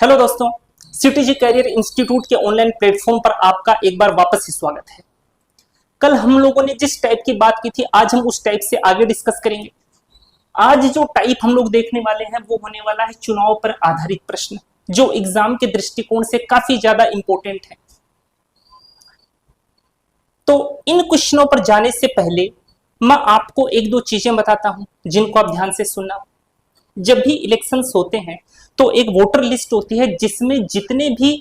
Hello दोस्तों, CTG career institute के online platform पर आपका एक बार वापस से स्वागत है। कल हम लोगों ने जिस टाइप की बात की थी, आज हम उस टाइप से आगे डिस्कस करेंगे। आज जो टाइप हम लोग देखने वाले हैं वो होने वाला है चुनाव पर आधारित प्रश्न, जो एग्जाम के दृष्टिकोण से काफी ज्यादा इंपॉर्टेंट है। तो इन क्वेश्चनों पर जाने से पहले मैं आपको एक दो चीजें बताता हूं जिनको आप ध्यान से सुनना। जब भी इलेक्शंस होते हैं तो एक वोटर लिस्ट होती है जिसमें जितने भी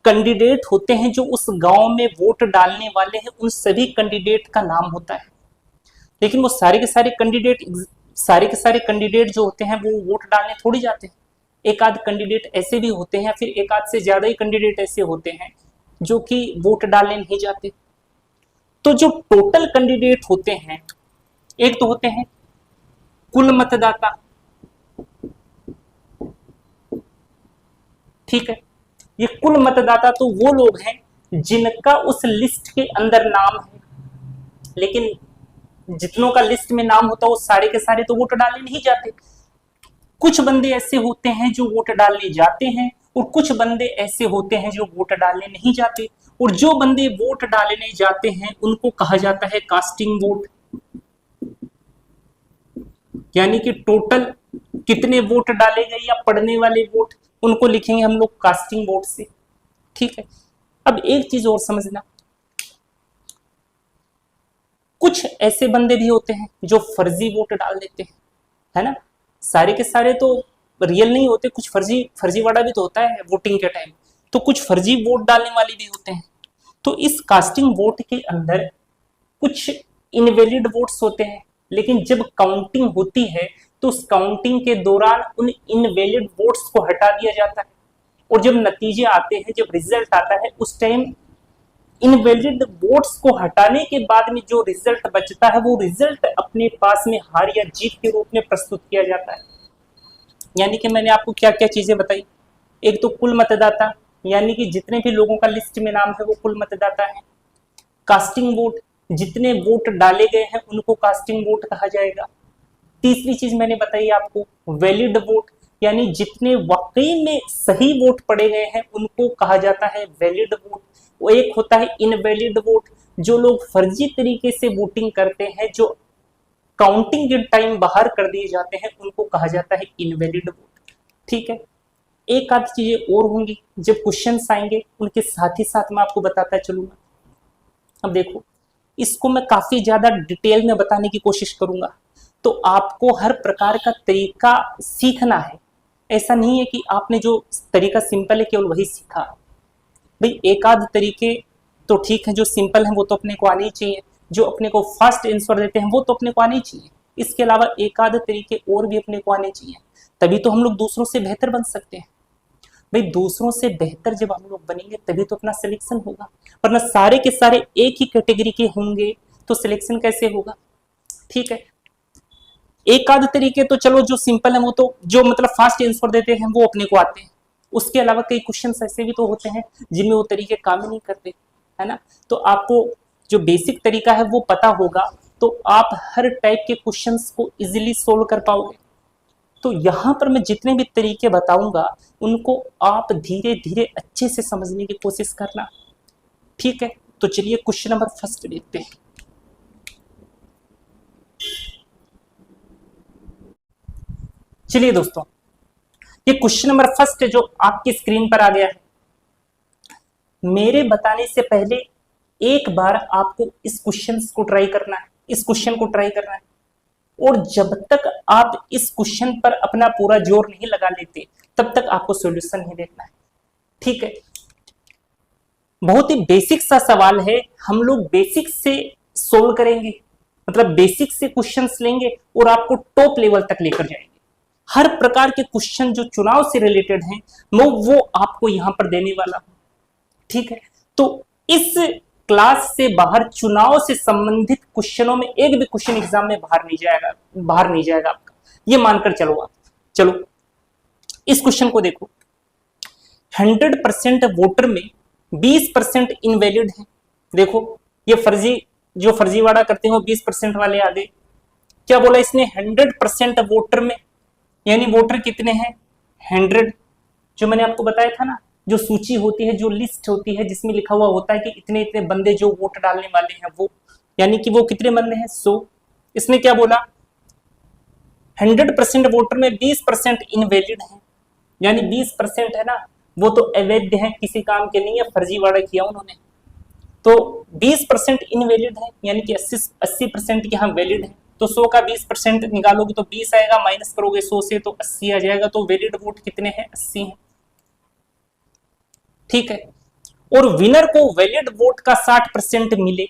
कैंडिडेट होते हैं जो उस गांव में वोट डालने वाले हैं, उन सभी कैंडिडेट का नाम होता है। लेकिन वो सारे के सारे कैंडिडेट जो होते हैं वो वोट डालने थोड़ी जाते हैं। एक आध कैंडिडेट ऐसे भी होते हैं या फिर एक आध से ज्यादा ही कैंडिडेट ऐसे होते हैं जो कि वोट डालने नहीं जाते। तो जो टोटल कैंडिडेट होते हैं, एक तो होते हैं कुल मतदाता, ठीक है। ये कुल मतदाता तो वो लोग हैं जिनका उस लिस्ट के अंदर नाम है, लेकिन जितनों का लिस्ट में नाम होता है वो सारे के सारे तो वोट डालने नहीं जाते। कुछ बंदे ऐसे होते हैं जो वोट डालने जाते हैं और कुछ बंदे ऐसे होते हैं जो वोट डालने नहीं जाते। और जो बंदे वोट डालने जाते हैं उनको कहा जाता है कास्टिंग वोट, यानी कि टोटल कितने वोट डाले गए या पड़ने वाले वोट, उनको लिखेंगे हम लोग कास्टिंग वोट से, ठीक है। अब एक चीज और समझना, कुछ ऐसे बंदे भी होते हैं जो फर्जी वोट डाल देते हैं, है ना। सारे के सारे तो रियल नहीं होते, कुछ फर्जीवाड़ा भी तो होता है वोटिंग के टाइम। तो कुछ फर्जी वोट डालने वाले भी होते हैं। तो इस कास्टिंग वोट के अंदर कुछ इनवैलिड वोट्स होते हैं, लेकिन जब काउंटिंग होती है तो उस काउंटिंग के दौरान उन इनवैलिड वोट्स को हटा दिया जाता है। और जब नतीजे आते हैं, जब रिजल्ट आता है, उस टाइम इनवैलिड वोट्स को हटाने के बाद में जो रिजल्ट बचता है वो रिजल्ट अपने पास में हार या जीत के रूप में प्रस्तुत किया जाता है। यानी कि मैंने आपको क्या क्या चीजें बताई। एक तो कुल मतदाता, यानी कि जितने भी लोगों का लिस्ट में नाम है वो कुल मतदाता है। कास्टिंग वोट, जितने वोट डाले गए हैं उनको कास्टिंग वोट कहा जाएगा। तीसरी चीज मैंने बताई आपको वैलिड वोट, यानी जितने वाकई में सही वोट पड़े गए हैं उनको कहा जाता है वैलिड वोट। वो एक होता है इनवैलिड वोट, जो लोग फर्जी तरीके से वोटिंग करते हैं, जो काउंटिंग के टाइम बाहर कर दिए जाते हैं, उनको कहा जाता है इनवैलिड वोट, ठीक है। एक आध चीजें और होंगी, जब क्वेश्चंस आएंगे उनके साथ ही साथ मैं आपको बताता चलूंगा। अब देखो, इसको मैं काफी ज्यादा डिटेल में बताने की कोशिश करूंगा, तो आपको हर प्रकार का तरीका सीखना है। ऐसा नहीं है कि आपने जो तरीका सिंपल है केवल वही सीखा। भाई एक आध तरीके तो ठीक है, जो सिंपल है वो तो अपने को आने ही चाहिए, जो अपने को फास्ट आंसर देते हैं वो तो अपने को आने ही चाहिए। इसके अलावा एक आध तरीके और भी अपने को आने चाहिए, तभी तो हम लोग दूसरों से बेहतर बन सकते हैं। भाई दूसरों से बेहतर जब हम लोग बनेंगे तभी तो अपना सिलेक्शन होगा, वरना सारे के सारे एक ही कैटेगरी के होंगे तो सिलेक्शन कैसे होगा, ठीक है। एक आध तरीके तो चलो जो सिंपल है वो तो जो मतलब फास्ट आंसर देते हैं वो अपने को आते हैं। उसके अलावा कई क्वेश्चंस ऐसे भी तो होते हैं जिनमें वो तरीके काम ही नहीं करते, है ना। तो आपको जो बेसिक तरीका है वो पता होगा तो आप हर टाइप के क्वेश्चंस को इजीली सोल्व कर पाओगे। तो यहाँ पर मैं जितने भी तरीके बताऊंगा उनको आप धीरे धीरे अच्छे से समझने की कोशिश करना, ठीक है। तो चलिए क्वेश्चन नंबर फर्स्ट देखते हैं। चलिए दोस्तों, ये क्वेश्चन नंबर फर्स्ट जो आपकी स्क्रीन पर आ गया है, मेरे बताने से पहले एक बार आपको इस क्वेश्चन को ट्राई करना है, इस क्वेश्चन को ट्राई करना है। और जब तक आप इस क्वेश्चन पर अपना पूरा जोर नहीं लगा लेते तब तक आपको सॉल्यूशन नहीं देखना है, ठीक है। बहुत ही बेसिक सा सवाल है, हम लोग बेसिक से सोल्व करेंगे, मतलब बेसिक से क्वेश्चंस लेंगे और आपको टॉप लेवल तक लेकर जाएंगे। हर प्रकार के क्वेश्चन जो चुनाव से रिलेटेड हैं मैं वो आपको यहां पर देने वाला हूं, ठीक है। तो इस क्लास से बाहर चुनाव से संबंधित क्वेश्चनों में एक भी क्वेश्चन एग्जाम में बाहर नहीं जाएगा आपका, ये मानकर चलो आप। चलो इस क्वेश्चन को देखो, 100% वोटर में 20% इनवैलिड है। देखो ये फर्जीवाड़ा करते हो 20% वाले आ गए। क्या बोला इसने, 100% वोटर में, यानी वोटर कितने हैं 100, जो मैंने आपको बताया था ना, जो सूची होती है, जो लिस्ट होती है, जिसमें लिखा हुआ होता है कि इतने इतने बंदे जो वोट डालने वाले हैं वो, यानी कि वो कितने बंदे हैं 100। इसने क्या बोला, 100% वोटर में 20% इनवैलिड है, यानी 20% है ना वो तो अवैध है, किसी काम के नहीं है, फर्जीवाड़ा किया उन्होंने। तो 20% इनवैलिड है, यानी कि 80% यहाँ वैलिड है। तो 100 का 20% निकालोगे तो 20 आएगा, माइनस करोगे 100 से तो 80 आ जाएगा। तो वैलिड वोट कितने हैं, 80 हैं। ठीक है, और विनर को वैलिड वोट का 60% मिले,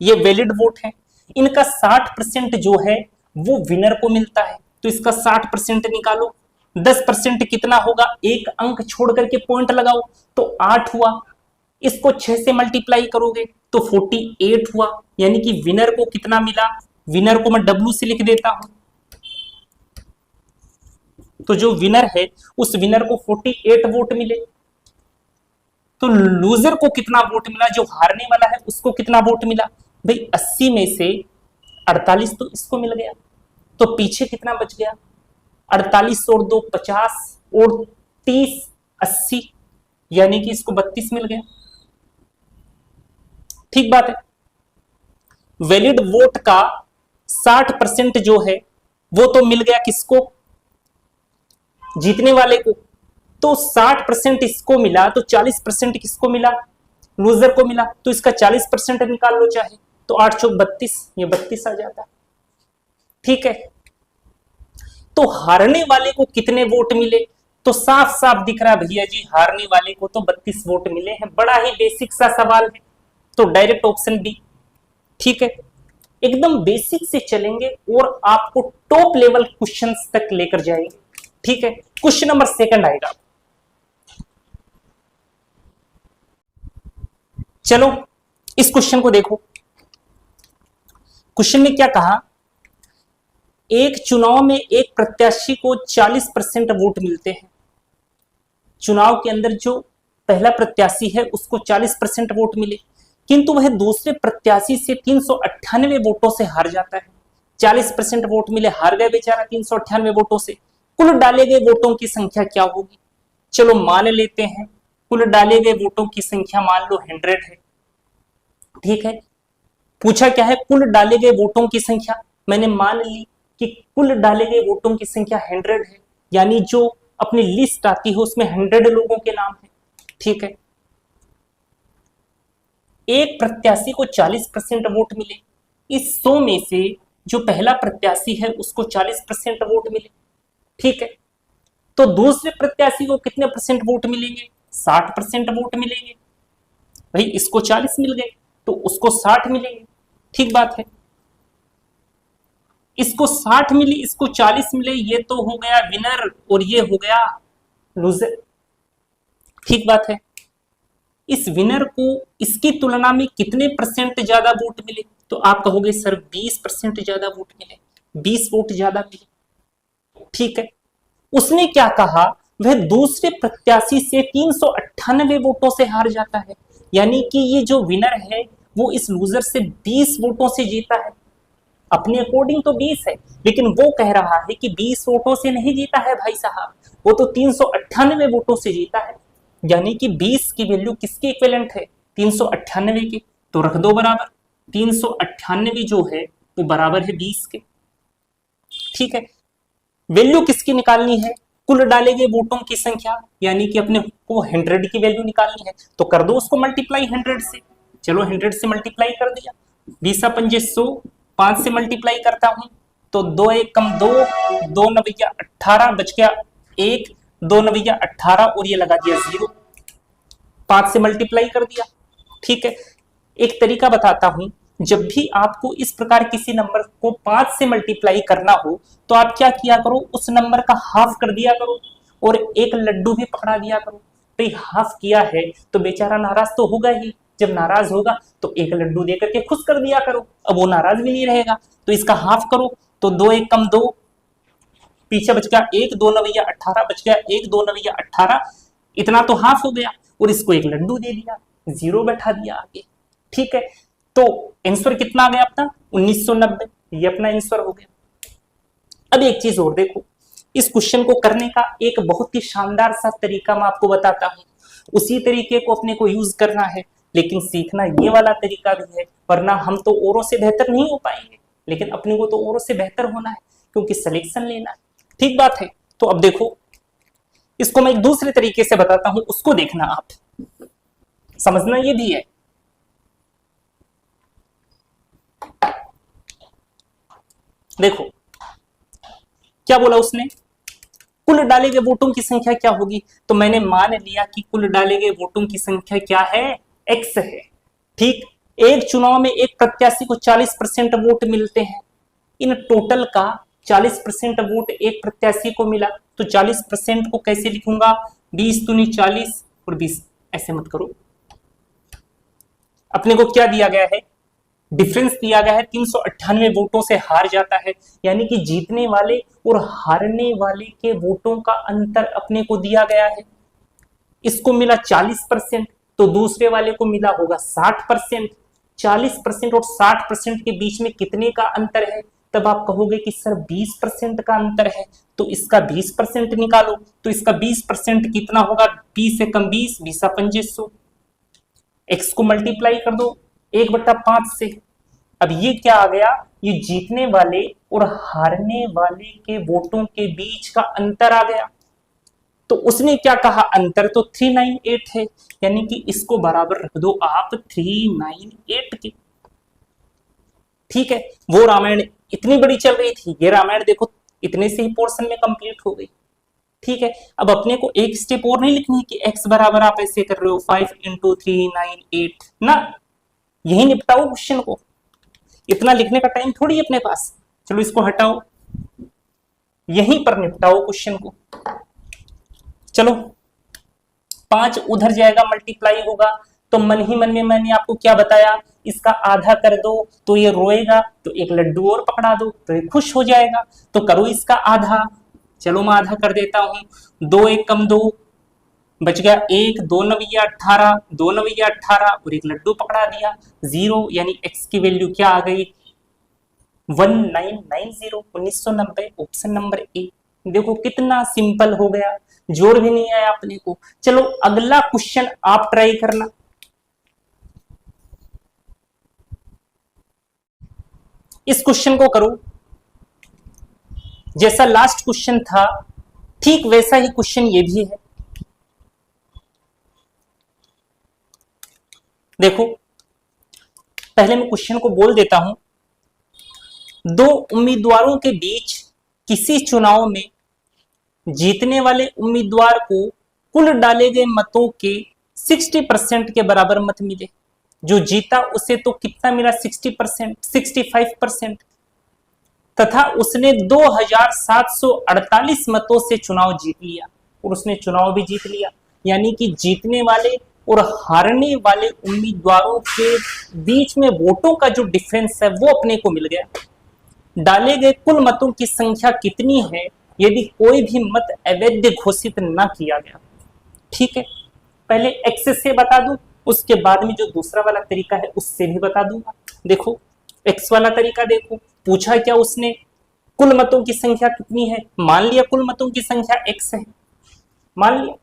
ये वैलिड वोट है, इनका 60% जो है वो विनर को मिलता है। तो इसका 60% निकालो, 10% कितना होगा, एक अंक छोड़ करके पॉइंट लगाओ तो 8 हुआ। इसको 6 से मल्टीप्लाई करोगे तो 48 हुआ, यानी कि विनर को कितना मिला, विनर को मैं W से लिख देता हूं। तो जो विनर है उस विनर को 48 वोट मिले। तो लूजर को कितना वोट मिला, जो हारने वाला है उसको कितना वोट मिला भाई, 80 में से 48 तो इसको मिल गया। तो पीछे कितना बच गया, 48 और 2 50 और 30 80, यानी कि इसको 32 मिल गया। ठीक बात है। वैलिड वोट का 60% जो है वो तो मिल गया किसको, जीतने वाले को। तो 60% इसको मिला तो 40% किसको मिला, लूजर को मिला। तो इसका 40% निकाल लो चाहे, तो 8 चौक 32, ये 32 आ जाता है। ठीक है, तो हारने वाले को कितने वोट मिले, तो साफ साफ दिख रहा है भैया जी, हारने वाले को तो 32 वोट मिले हैं। बड़ा ही बेसिक सा सवाल है, तो डायरेक्ट ऑप्शन बी। ठीक है, एकदम बेसिक से चलेंगे और आपको टॉप लेवल क्वेश्चंस तक लेकर जाएंगे। ठीक है, क्वेश्चन नंबर 2 आएगा। चलो इस क्वेश्चन को देखो। क्वेश्चन में क्या कहा, एक चुनाव में एक प्रत्याशी को 40% वोट मिलते हैं। चुनाव के अंदर जो पहला प्रत्याशी है उसको 40% वोट मिले, किंतु वह दूसरे प्रत्याशी से 398 वोटों से हार जाता है। 40% वोट मिले, हार गए बेचारा 398 वोटों से। कुल डाले गए वोटों की संख्या क्या होगी, चलो मान लेते हैं कुल डाले गए वोटों की संख्या मान लो 100 है। ठीक है, पूछा क्या है, कुल डाले गए वोटों की संख्या। मैंने मान ली कि कुल डाले गए वोटों की संख्या 100 है, यानी जो अपनी लिस्ट आती है उसमें 100 लोगों के नाम है। ठीक है, एक प्रत्याशी को 40% वोट मिले, इस 100 में से जो पहला प्रत्याशी है उसको 40% वोट मिले। ठीक है, तो दूसरे प्रत्याशी को कितने परसेंट वोट मिलेंगे, 60% वोट मिलेंगे। भाई इसको 40 मिल गए तो उसको 60 मिलेंगे। ठीक बात है, इसको 60 मिली, इसको 40 मिले, ये तो हो गया विनर और ये हो गया लूजर। ठीक बात है, इस विनर को इसकी तुलना में कितने परसेंट ज्यादा वोट मिले, तो आप कहोगे सर 20% ज्यादा वोट मिले, 20 वोट ज्यादा मिले। ठीक है, उसने क्या कहा, वह दूसरे प्रत्याशी से 398 वोटों से हार जाता है, यानी कि ये जो विनर है वो इस लूजर से 20 वोटों से जीता है। अपने अकॉर्डिंग तो 20 है, लेकिन वो कह रहा है कि 20 वोटों से नहीं जीता है भाई साहब, वो तो 398 वोटों से जीता है। यानी कि 20 की वैल्यू किसके इक्विवेलेंट है, 398 के। तो रख दो बराबर, 398 जो है वो बराबर है 20 के। ठीक है, वैल्यू किसकी निकालनी है, कुल डाले गए वोटों की संख्या, यानी कि अपने को 100 की वैल्यू निकालनी है। तो कर दो उसको मल्टीप्लाई 100 से। चलो 100 से मल्टीप्लाई कर दिया, 20 पंजे 100, 5 से मल्टीप्लाई करता हूं तो 2 1 कम 2, 2 9 18, बच गया 1, 2 9 18 और ये लगा दिया 0, 5 से मल्टीप्लाई कर दिया। ठीक है, एक तरीका बताता हूं, जब भी आपको इस प्रकार किसी नंबर को 5 से मल्टीप्लाई करना हो तो आप क्या किया करो, उस नंबर का हाफ कर दिया करो और एक लड्डू भी पकड़ा दिया करो। भाई हाफ किया है तो बेचारा नाराज तो होगा ही, जब नाराज होगा तो एक लड्डू दे करके खुश कर दिया करो, अब वो नाराज भी नहीं रहेगा। तो इसका हाफ करो तो 2 1 कम 2, पीछे बच गया 1, 2 9 18, बच गया 1, 2 9 18, इतना तो हाफ हो गया और इसको एक लड्डू दे दिया, 0 बैठा दिया आगे। ठीक है, तो आंसर कितना आ गया अपना 1990, ये अपना आंसर हो गया। अब एक चीज और देखो, इस क्वेश्चन को करने का एक बहुत ही शानदार सा तरीका मैं आपको बताता हूँ, उसी तरीके को अपने को यूज करना है, लेकिन सीखना ये वाला तरीका भी है, वरना हम तो औरों से बेहतर नहीं हो पाएंगे, लेकिन अपने को तो औरों से बेहतर होना है क्योंकि सिलेक्शन लेना है। ठीक बात है। तो अब देखो, इसको मैं एक दूसरे तरीके से बताता हूं, उसको देखना, आप समझना ये भी है। देखो क्या बोला उसने, कुल डाले गए वोटों की संख्या क्या होगी, तो मैंने मान लिया कि कुल डाले गए वोटों की संख्या क्या है, एक्स है। ठीक, एक चुनाव में एक प्रत्याशी को 40% वोट मिलते हैं, इन टोटल का 40% वोट एक प्रत्याशी को मिला, तो 40% को कैसे लिखूंगा, 20 दूनी 40 और 20, ऐसे मत करो। अपने को क्या दिया गया है, डिफरेंस दिया गया है, 398 वोटों से हार जाता है, यानी कि जीतने वाले और हारने वाले के वोटों का अंतर अपने को दिया गया है। इसको मिला 40%, तो दूसरे वाले को मिला होगा 60%। 40% और 60% के बीच में कितने का अंतर है, तब आप कहोगे कि सर 20% का अंतर है, तो इसका 20% निकालो, तो इसका 20% कितना होगा, 20 से कम 20, 20 2500, एक्स को मल्टीप्लाई कर दो 1/5 से। अब ये क्या आ गया, ये जीतने वाले और हारने वाले के वोटों के बीच का अंतर आ गया। तो उसने क्या कहा, अंतर तो 398 है, यानी कि इसको बराबर रख दो आप 398 के। ठीक है, वो रामायण इतनी बड़ी चल रही थी, ये रामायण देखो इतने से ही पोर्शन में कंप्लीट हो गई। ठीक है, अब अपने को एक स्टेप और नहीं लिखनी है कि x बराबर आप ऐसे कर रहे हो 5 × 398 ना, यही निपटाओ क्वेश्चन को, इतना लिखने का टाइम थोड़ी है अपने पास। चलो इसको हटाओ, यहीं पर निपटाओ क्वेश्चन को। चलो 5 उधर जाएगा, मल्टीप्लाई होगा, तो मन ही मन में मैंने आपको क्या बताया, इसका आधा कर दो तो ये रोएगा, तो एक लड्डू और पकड़ा दो तो ये खुश हो जाएगा, तो करो इसका आधा। चलो मैं आधा कर देता हूं, 2 1 कम 2 बच गया 1, 2 9 18, 2 9 18 और एक लड्डू पकड़ा दिया 0, यानी x की वैल्यू क्या आ गई, 1990, 1990, ऑप्शन नंबर ए। देखो कितना सिंपल हो गया, जोड़ भी नहीं आया अपने को। चलो अगला क्वेश्चन आप ट्राई करना। इस क्वेश्चन को करो, जैसा लास्ट क्वेश्चन था ठीक वैसा ही क्वेश्चन ये भी है। देखो पहले मैं क्वेश्चन को बोल देता हूं, दो उम्मीदवारों के बीच किसी चुनाव में जीतने वाले उम्मीदवार को कुल डाले गए मतों के 60% के बराबर मत मिले, जो जीता उसे तो कितना मिला 60%, 65%, तथा उसने 2748 मतों से चुनाव जीत लिया, और उसने चुनाव भी जीत लिया, यानी कि जीतने वाले और हारने वाले उम्मीदवारों के बीच में वोटों का जो डिफरेंस है वो अपने को मिल गया। डाले गए कुल मतों की संख्या कितनी है यदि कोई भी मत अवैध घोषित न किया गया। ठीक है, पहले एक्स से बता दूं, उसके बाद में जो दूसरा वाला तरीका है उससे भी बता दूंगा। देखो एक्स वाला तरीका देखो, पूछा क्या उसने, कुल मतों की संख्या कितनी है, मान लिया कुल मतों की संख्या एक्स है, मान लिया।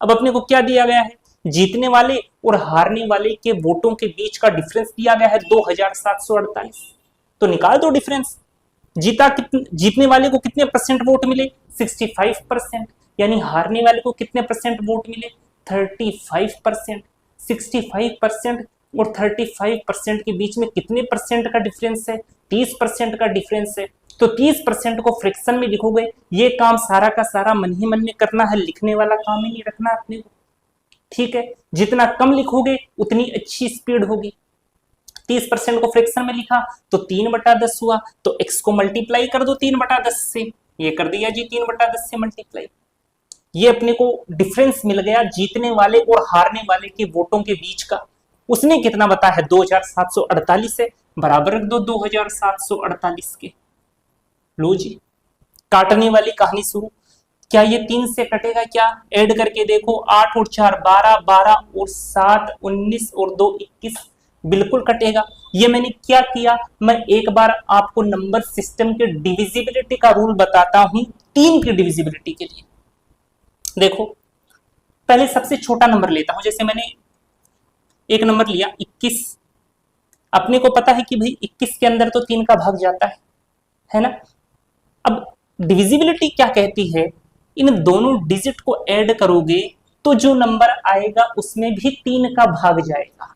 अब अपने को क्या दिया गया है, जीतने वाले और हारने वाले के वोटों के बीच का डिफरेंस दिया गया है 2748, तो निकाल दो डिफरेंस। जीतने वाले को कितने परसेंट वोट मिले, 65%, यानी हारने वाले को कितने परसेंट वोट मिले, 35%। 65% और 35% के बीच में कितने परसेंट का डिफरेंस है, 30% का डिफरेंस है, तो 30% को फ्रैक्शन में लिखोगे। ये काम सारा का सारा मन ही मन में करना है, लिखने वाला काम ही नहीं रखना अपने को। ठीक है, जितना कम लिखोगे उतनी अच्छी स्पीड होगी। 30% को फ्रैक्शन में लिखा तो 3/10 हुआ, तो x को मल्टीप्लाई कर दो 3/10 से, ये कर दिया जी 3/10 से मल्टीप्लाई। ये अपने को डिफरेंस मिल गया जीतने वाले और हारने वाले के वोटों के बीच का। उसने कितना बताया है 2748 से, बराबर रख दो 2748 के। लो जी, काटने वाली कहानी शुरू। क्या ये 3 से कटेगा, क्या ऐड करके देखो, 8 और 4 12, 12 और 7 19 और 2 21, बिल्कुल कटेगा। ये मैंने क्या किया, मैं एक बार आपको नंबर सिस्टम के डिविजिबिलिटी का रूल बताता हूं 3 की डिविजिबिलिटी के लिए। देखो, पहले सबसे छोटा नंबर लेता हूं, जैसे मैंने एक नंबर लिया 21। अपने को पता है कि भाई 21 के अंदर तो 3 का भाग जाता है ना। अब डिविजिबिलिटी क्या कहती है, इन दोनों डिजिट को ऐड करोगे तो जो नंबर आएगा उसमें भी 3 का भाग जाएगा।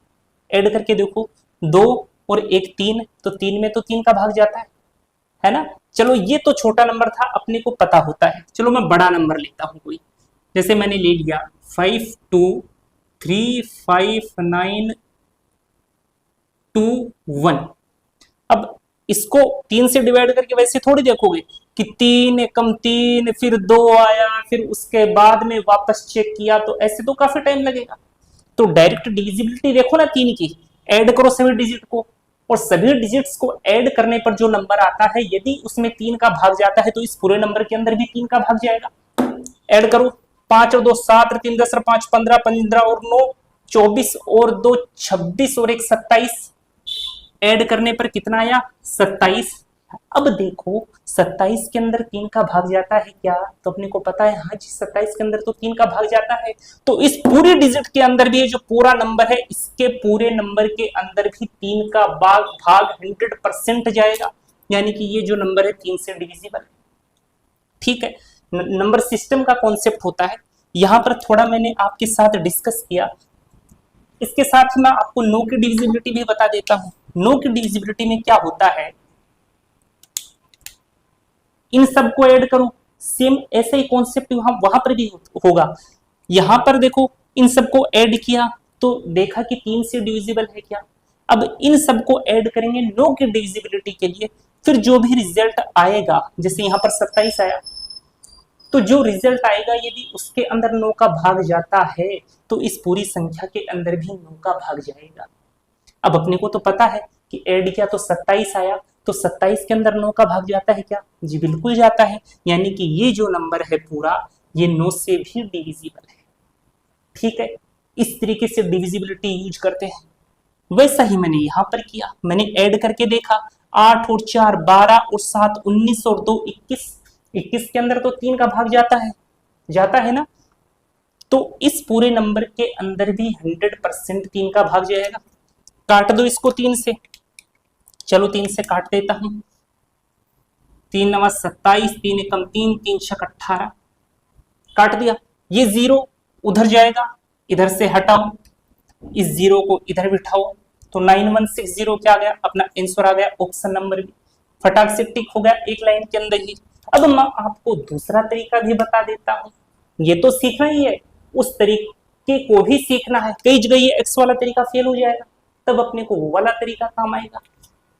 ऐड करके देखो, 2 और 1 3, तो 3 में तो 3 का भाग जाता है ना। चलो ये तो छोटा नंबर था, अपने को पता होता है। चलो मैं बड़ा नंबर लेता हूं कोई, जैसे मैंने ले लिया 523592 1। अब इसको 3 से डिवाइड करके वैसे थोड़ी देखोगे कि 3 एकम 3, फिर 2 आया, फिर उसके बाद में वापस चेक किया, तो ऐसे तो काफी टाइम लगेगा। तो डायरेक्ट डिविजिबिलिटी देखो ना 3 की, ऐड करो सभी डिजिट को, और सभी डिजिट्स को ऐड करने पर जो नंबर आता है यदि उसमें 3 का भाग जाता है तो इस पूरे नंबर के अंदर भी 3 का भाग जाएगा। ऐड करो, 5 और 2 7 और 3 10 और 5 15, 15 और 9 24 और 2 26 और 1 27। ऐड करने पर कितना आया, 27। अब देखो 27 के अंदर 3 का भाग जाता है क्या, तो अपने को पता है हाँ जी 27 के अंदर तो 3 का भाग जाता है। तो इस पूरी डिजिट के अंदर भी ये जो पूरा नंबर है, इसके पूरे नंबर के अंदर भी 3 का भाग 100% जाएगा, यानी कि ये जो नंबर है 3 से डिविजिबल है। ठीक है, नंबर सिस्टम का कॉन्सेप्ट होता है, यहां पर थोड़ा मैंने आपके साथ डिस्कस किया। इसके साथ ही मैं आपको नो की डिविजिबिलिटी भी बता देता हूं। नो की डिविजिबिलिटी में क्या होता है, इन सबको ऐड करो, सेम ऐसा ही कॉन्सेप्ट वहां पर भी होगा। यहां पर देखो इन सबको ऐड किया तो देखा कि 3 से डिविजिबल है क्या। अब इन सबको ऐड करेंगे नो की डिविजिबिलिटी के लिए, फिर जो भी रिजल्ट आएगा, जैसे यहां पर 27 आया, तो जो रिजल्ट आएगा यदि उसके अंदर 9 का भाग जाता है तो इस पूरी संख्या के अंदर भी 9 का भाग जाएगा। अब अपने को तो पता है कि ऐड किया तो 27 आया, तो 27 के अंदर 9 का भाग जाता है क्या, जी बिल्कुल जाता है, यानी कि ये जो नंबर है पूरा ये 9 से भी डिविजिबल है। ठीक है, इस तरीके से डिविजिबिलिटी यूज करते हैं। वैसा ही मैंने यहां पर किया, मैंने ऐड करके देखा, 8 और 4 12 और 7 19 और 2 21। 21 के अंदर तो 3 का भाग जाता है ना। तो इस पूरे नंबर के अंदर भी 100% 3 का भाग जाएगा। काट दो इसको 3 से, चलो 3 से काट देता हूं, 3 9 27, 3 एकम 3, 3 छक 18, काट दिया। ये 0 उधर जाएगा, इधर से हटाओ, इस 0 को इधर बिठाओ, तो 9160 क्या आ गया, अपना आंसर आ गया, ऑप्शन नंबर बी। फटाक से टिक हो गया एक लाइन के अंदर ही। अब मैं आपको दूसरा तरीका भी बता देता हूं, ये तो सीखना ही है, उस तरीके को भी सीखना है। कई जगह ये एक्स वाला तरीका फेल हो जाएगा, तब अपने को वो वाला तरीका काम आएगा।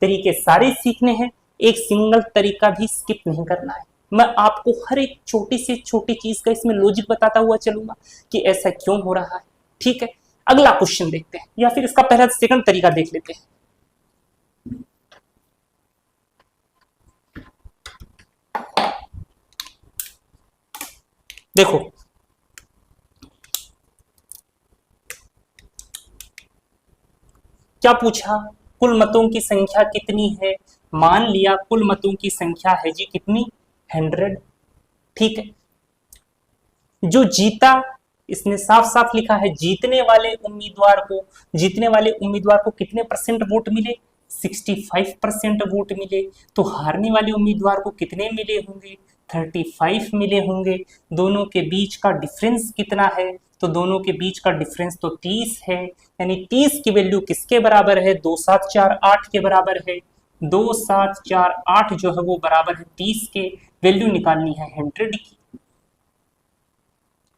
तरीके सारे सीखने हैं, एक सिंगल तरीका भी स्किप नहीं करना है। मैं आपको हर एक छोटी से छोटी चीज का इसमें लॉजिक बताता हुआ चलूंगा कि ऐसा क्यों हो रहा है। ठीक है, अगला क्वेश्चन देखते हैं, या फिर इसका पहला सेकंड तरीका देख लेते हैं। देखो, क्या पूछा, कुल मतों की संख्या कितनी है। मान लिया कुल मतों की संख्या है जी कितनी, 100। ठीक है, जो जीता, इसने साफ साफ लिखा है जीतने वाले उम्मीदवार को कितने परसेंट वोट मिले, 65% वोट मिले। तो हारने वाले उम्मीदवार को कितने मिले होंगे, 35 मिले होंगे। दोनों के बीच का डिफरेंस कितना है, तो दोनों के बीच का डिफरेंस तो 30 है, यानी 30 की वैल्यू किसके बराबर है, 2748 के बराबर है। 2748 जो है वो बराबर है 30 के, वैल्यू निकालनी है 100 की।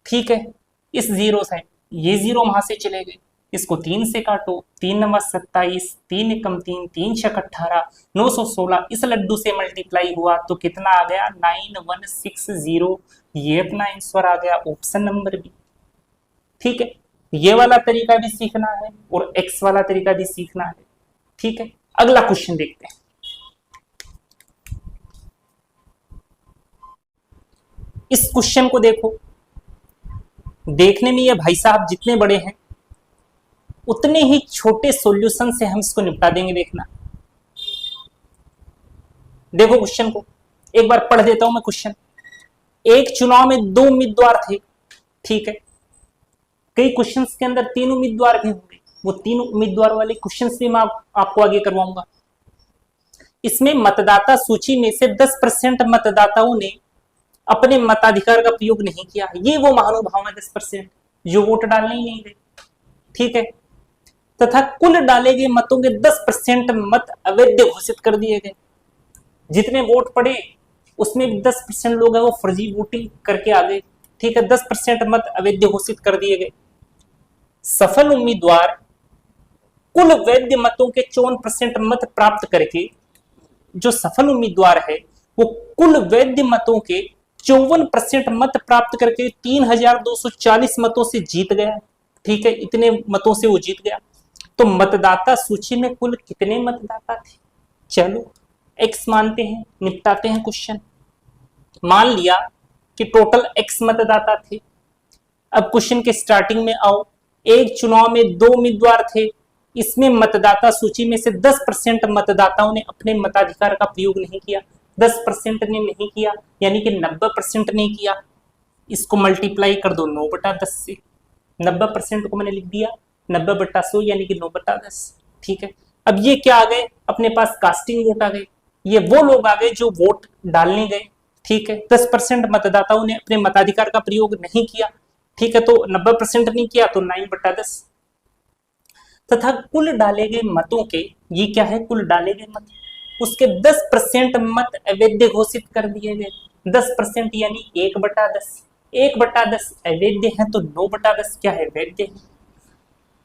ठीक है, इस 0 से ये 0 वहां से चले गए, इसको 3 से काटो, 3 9 27, 3 एकम 3, 3 छक 18, 916 इस लड्डू से मल्टीप्लाई हुआ तो कितना आ गया, 9160। ये अपना आंसर आ गया, ऑप्शन नंबर बी। ठीक है, ये वाला तरीका भी सीखना है और एक्स वाला तरीका भी सीखना है। ठीक है, अगला क्वेश्चन देखते हैं। इस क्वेश्चन को देखो, देखने में ये भाई साहब जितने बड़े हैं उतने ही छोटे सॉल्यूशन से हम इसको निपटा देंगे। देखना, देखो क्वेश्चन को एक बार पढ़ देता हूं मैं क्वेश्चन। एक चुनाव में 2 उम्मीदवार थे, ठीक है। कई क्वेश्चंस के अंदर 3 उम्मीदवार भी होंगे, वो 3 उम्मीदवार वाले क्वेश्चंस भी मैं आपको आगे करवाऊंगा। इसमें मतदाता सूची में से 10% मतदाताओं ने अपने मताधिकार का प्रयोग नहीं किया। ये वो महानुभाव है 10% जो वोट डालने ही नहीं गए, ठीक है। तथा कुल डाले गए मतों के 10% मत अवैध घोषित कर दिए गए। जितने वोट पड़े उसमें 10% लोग हैं वो फर्जी वोटिंग करके आ गए, ठीक है। 10% मत अवैध घोषित कर दिए गए। सफल उम्मीदवार कुल वैध मतों के 54% मत प्राप्त करके, जो सफल उम्मीदवार है वो कुल वैध मतों के 54% मत प्राप्त करके 3240 मतों से जीत गया, ठीक है। इतने मतों से वो जीत गया। तो मतदाता सूची में कुल कितने मतदाता थे? चलो एक्स मानते हैं, निपटाते हैं क्वेश्चन। मान लिया कि टोटल एक्स मतदाता थे। अब क्वेश्चन के स्टार्टिंग में आओ। एक चुनाव में 2 उम्मीदवार थे, इसमें मतदाता सूची में से 10% मतदाताओं ने अपने मताधिकार का प्रयोग नहीं किया। 10% ने नहीं किया, यानी कि 90% ने किया। इसको मल्टीप्लाई कर दो 9/10 से। 90% को मैंने लिख दिया 90/100 यानी कि 9/10, ठीक है। अब ये क्या आ गए? अपने पास कास्टिंग वोट आ गए। ये वो लोग आ गए जो वोट डालने गए, ठीक है। 10% मतदाताओं ने अपने मताधिकार का प्रयोग नहीं किया, ठीक है। तो 90% नहीं किया तो 9/10 तथा कुल डाले गए मतों के, ये क्या है? कुल डाले गए मत, उसके 10% मत अवैध घोषित कर दिए गए। 10% यानी 1/10। 1/10 अवैध है तो 9/10 क्या है? वैध है।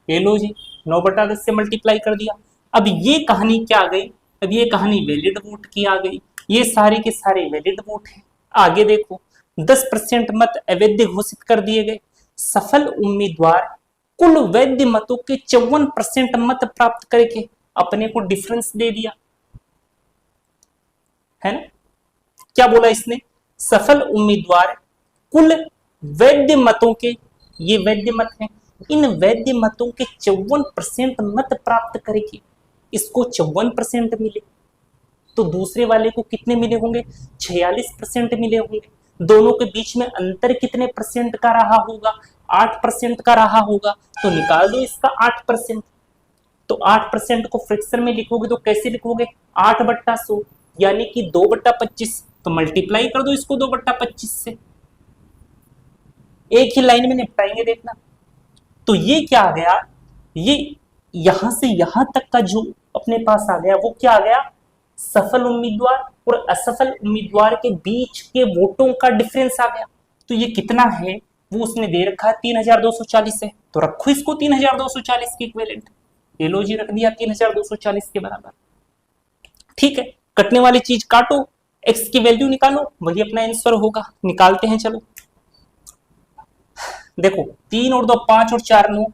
ये लो जी, 9/10 से मल्टीप्लाई कर दिया। अब ये कहानी क्या आ गई? अब ये कहानी वैलिड वोट की आ गई। ये सारे के सारे वैलिड वोट है। आगे देखो, 10% मत अवैध घोषित कर दिए गए। सफल उम्मीदवार कुल वैध मतों के 54% मत प्राप्त करके अपने को डिफरेंस दे दिया, है ना। क्या बोला इसने? सफल उम्मीदवार कुल वैध मतों के, ये वैध मत हैं, इन वैध मतों के 54% मत प्राप्त करके इसको 54% मिले। तो दूसरे वाले को कितने मिले होंगे? 46% मिले होंगे। दोनों के बीच में अंतर कितने परसेंट का रहा होगा? 8% का रहा होगा। तो निकाल दो इसका 8%। तो 8% को फ्रैक्शन में लिखोगे तो कैसे लिखोगे? 8/100 यानी कि 2/25। तो मल्टीप्लाई कर दो इसको 2/25 से। एक ही लाइन में निपटाएंगे, देखना। तो ये क्या आ गया? ये यहां से यहां तक का जो अपने पास आ गया वो क्या आ गया? सफल उम्मीदवार और असफल उम्मीदवार के बीच के वोटों का डिफरेंस आ गया। तो ये कितना है वो उसने दे रखा है, 3240 है। तो रखो इसको 3240 के इक्विवेलेंट। ये लो जी, रख दिया 3240 के बराबर, ठीक है। कटने वाली चीज काटो, एक्स की वैल्यू निकालो, वही अपना आंसर होगा। निकालते हैं, चलो। देखो 3 और 2 5 और 4 9,